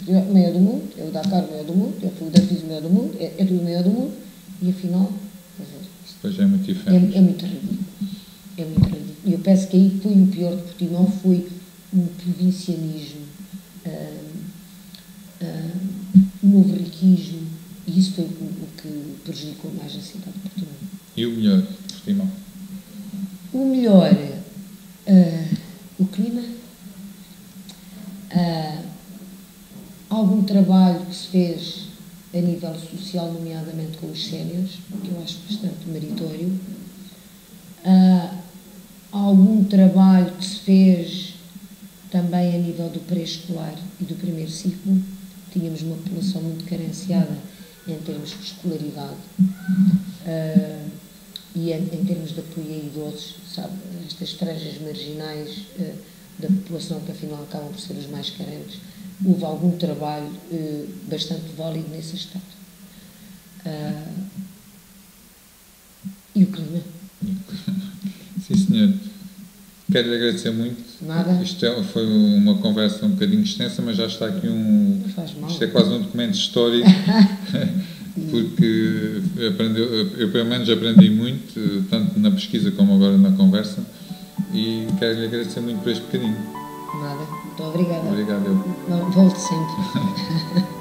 é o Dakar o maior do mundo, é o fogo de artifício o maior do mundo, é tudo o maior do mundo, e afinal, quer dizer, depois é muito diferente. É muito ridículo. É muito ridículo. E eu penso que aí foi o pior de Portimão, foi o provincianismo, o novo-riquismo, e isso foi o que prejudicou mais a cidade de Portimão. E o melhor de Portimão? O melhor, o clima, algum trabalho que se fez a nível social, nomeadamente com os séniores, que eu acho bastante meritório. Algum trabalho que se fez também a nível do pré-escolar e do primeiro ciclo. Tínhamos uma população muito carenciada em termos de escolaridade e em termos de apoio a idosos, sabe, estas franjas marginais da população que afinal acabam por ser os mais carentes. Houve algum trabalho bastante válido nesse aspecto. E o clima? Sim, senhor. Quero lhe agradecer muito. Nada. Isto foi uma conversa um bocadinho extensa, mas já está aqui Faz mal. Isto é quase um documento histórico, porque eu pelo menos aprendi muito, tanto na pesquisa como agora na conversa, e quero lhe agradecer muito por este bocadinho. Nada. Muito obrigada. Obrigado, eu. Volte sempre.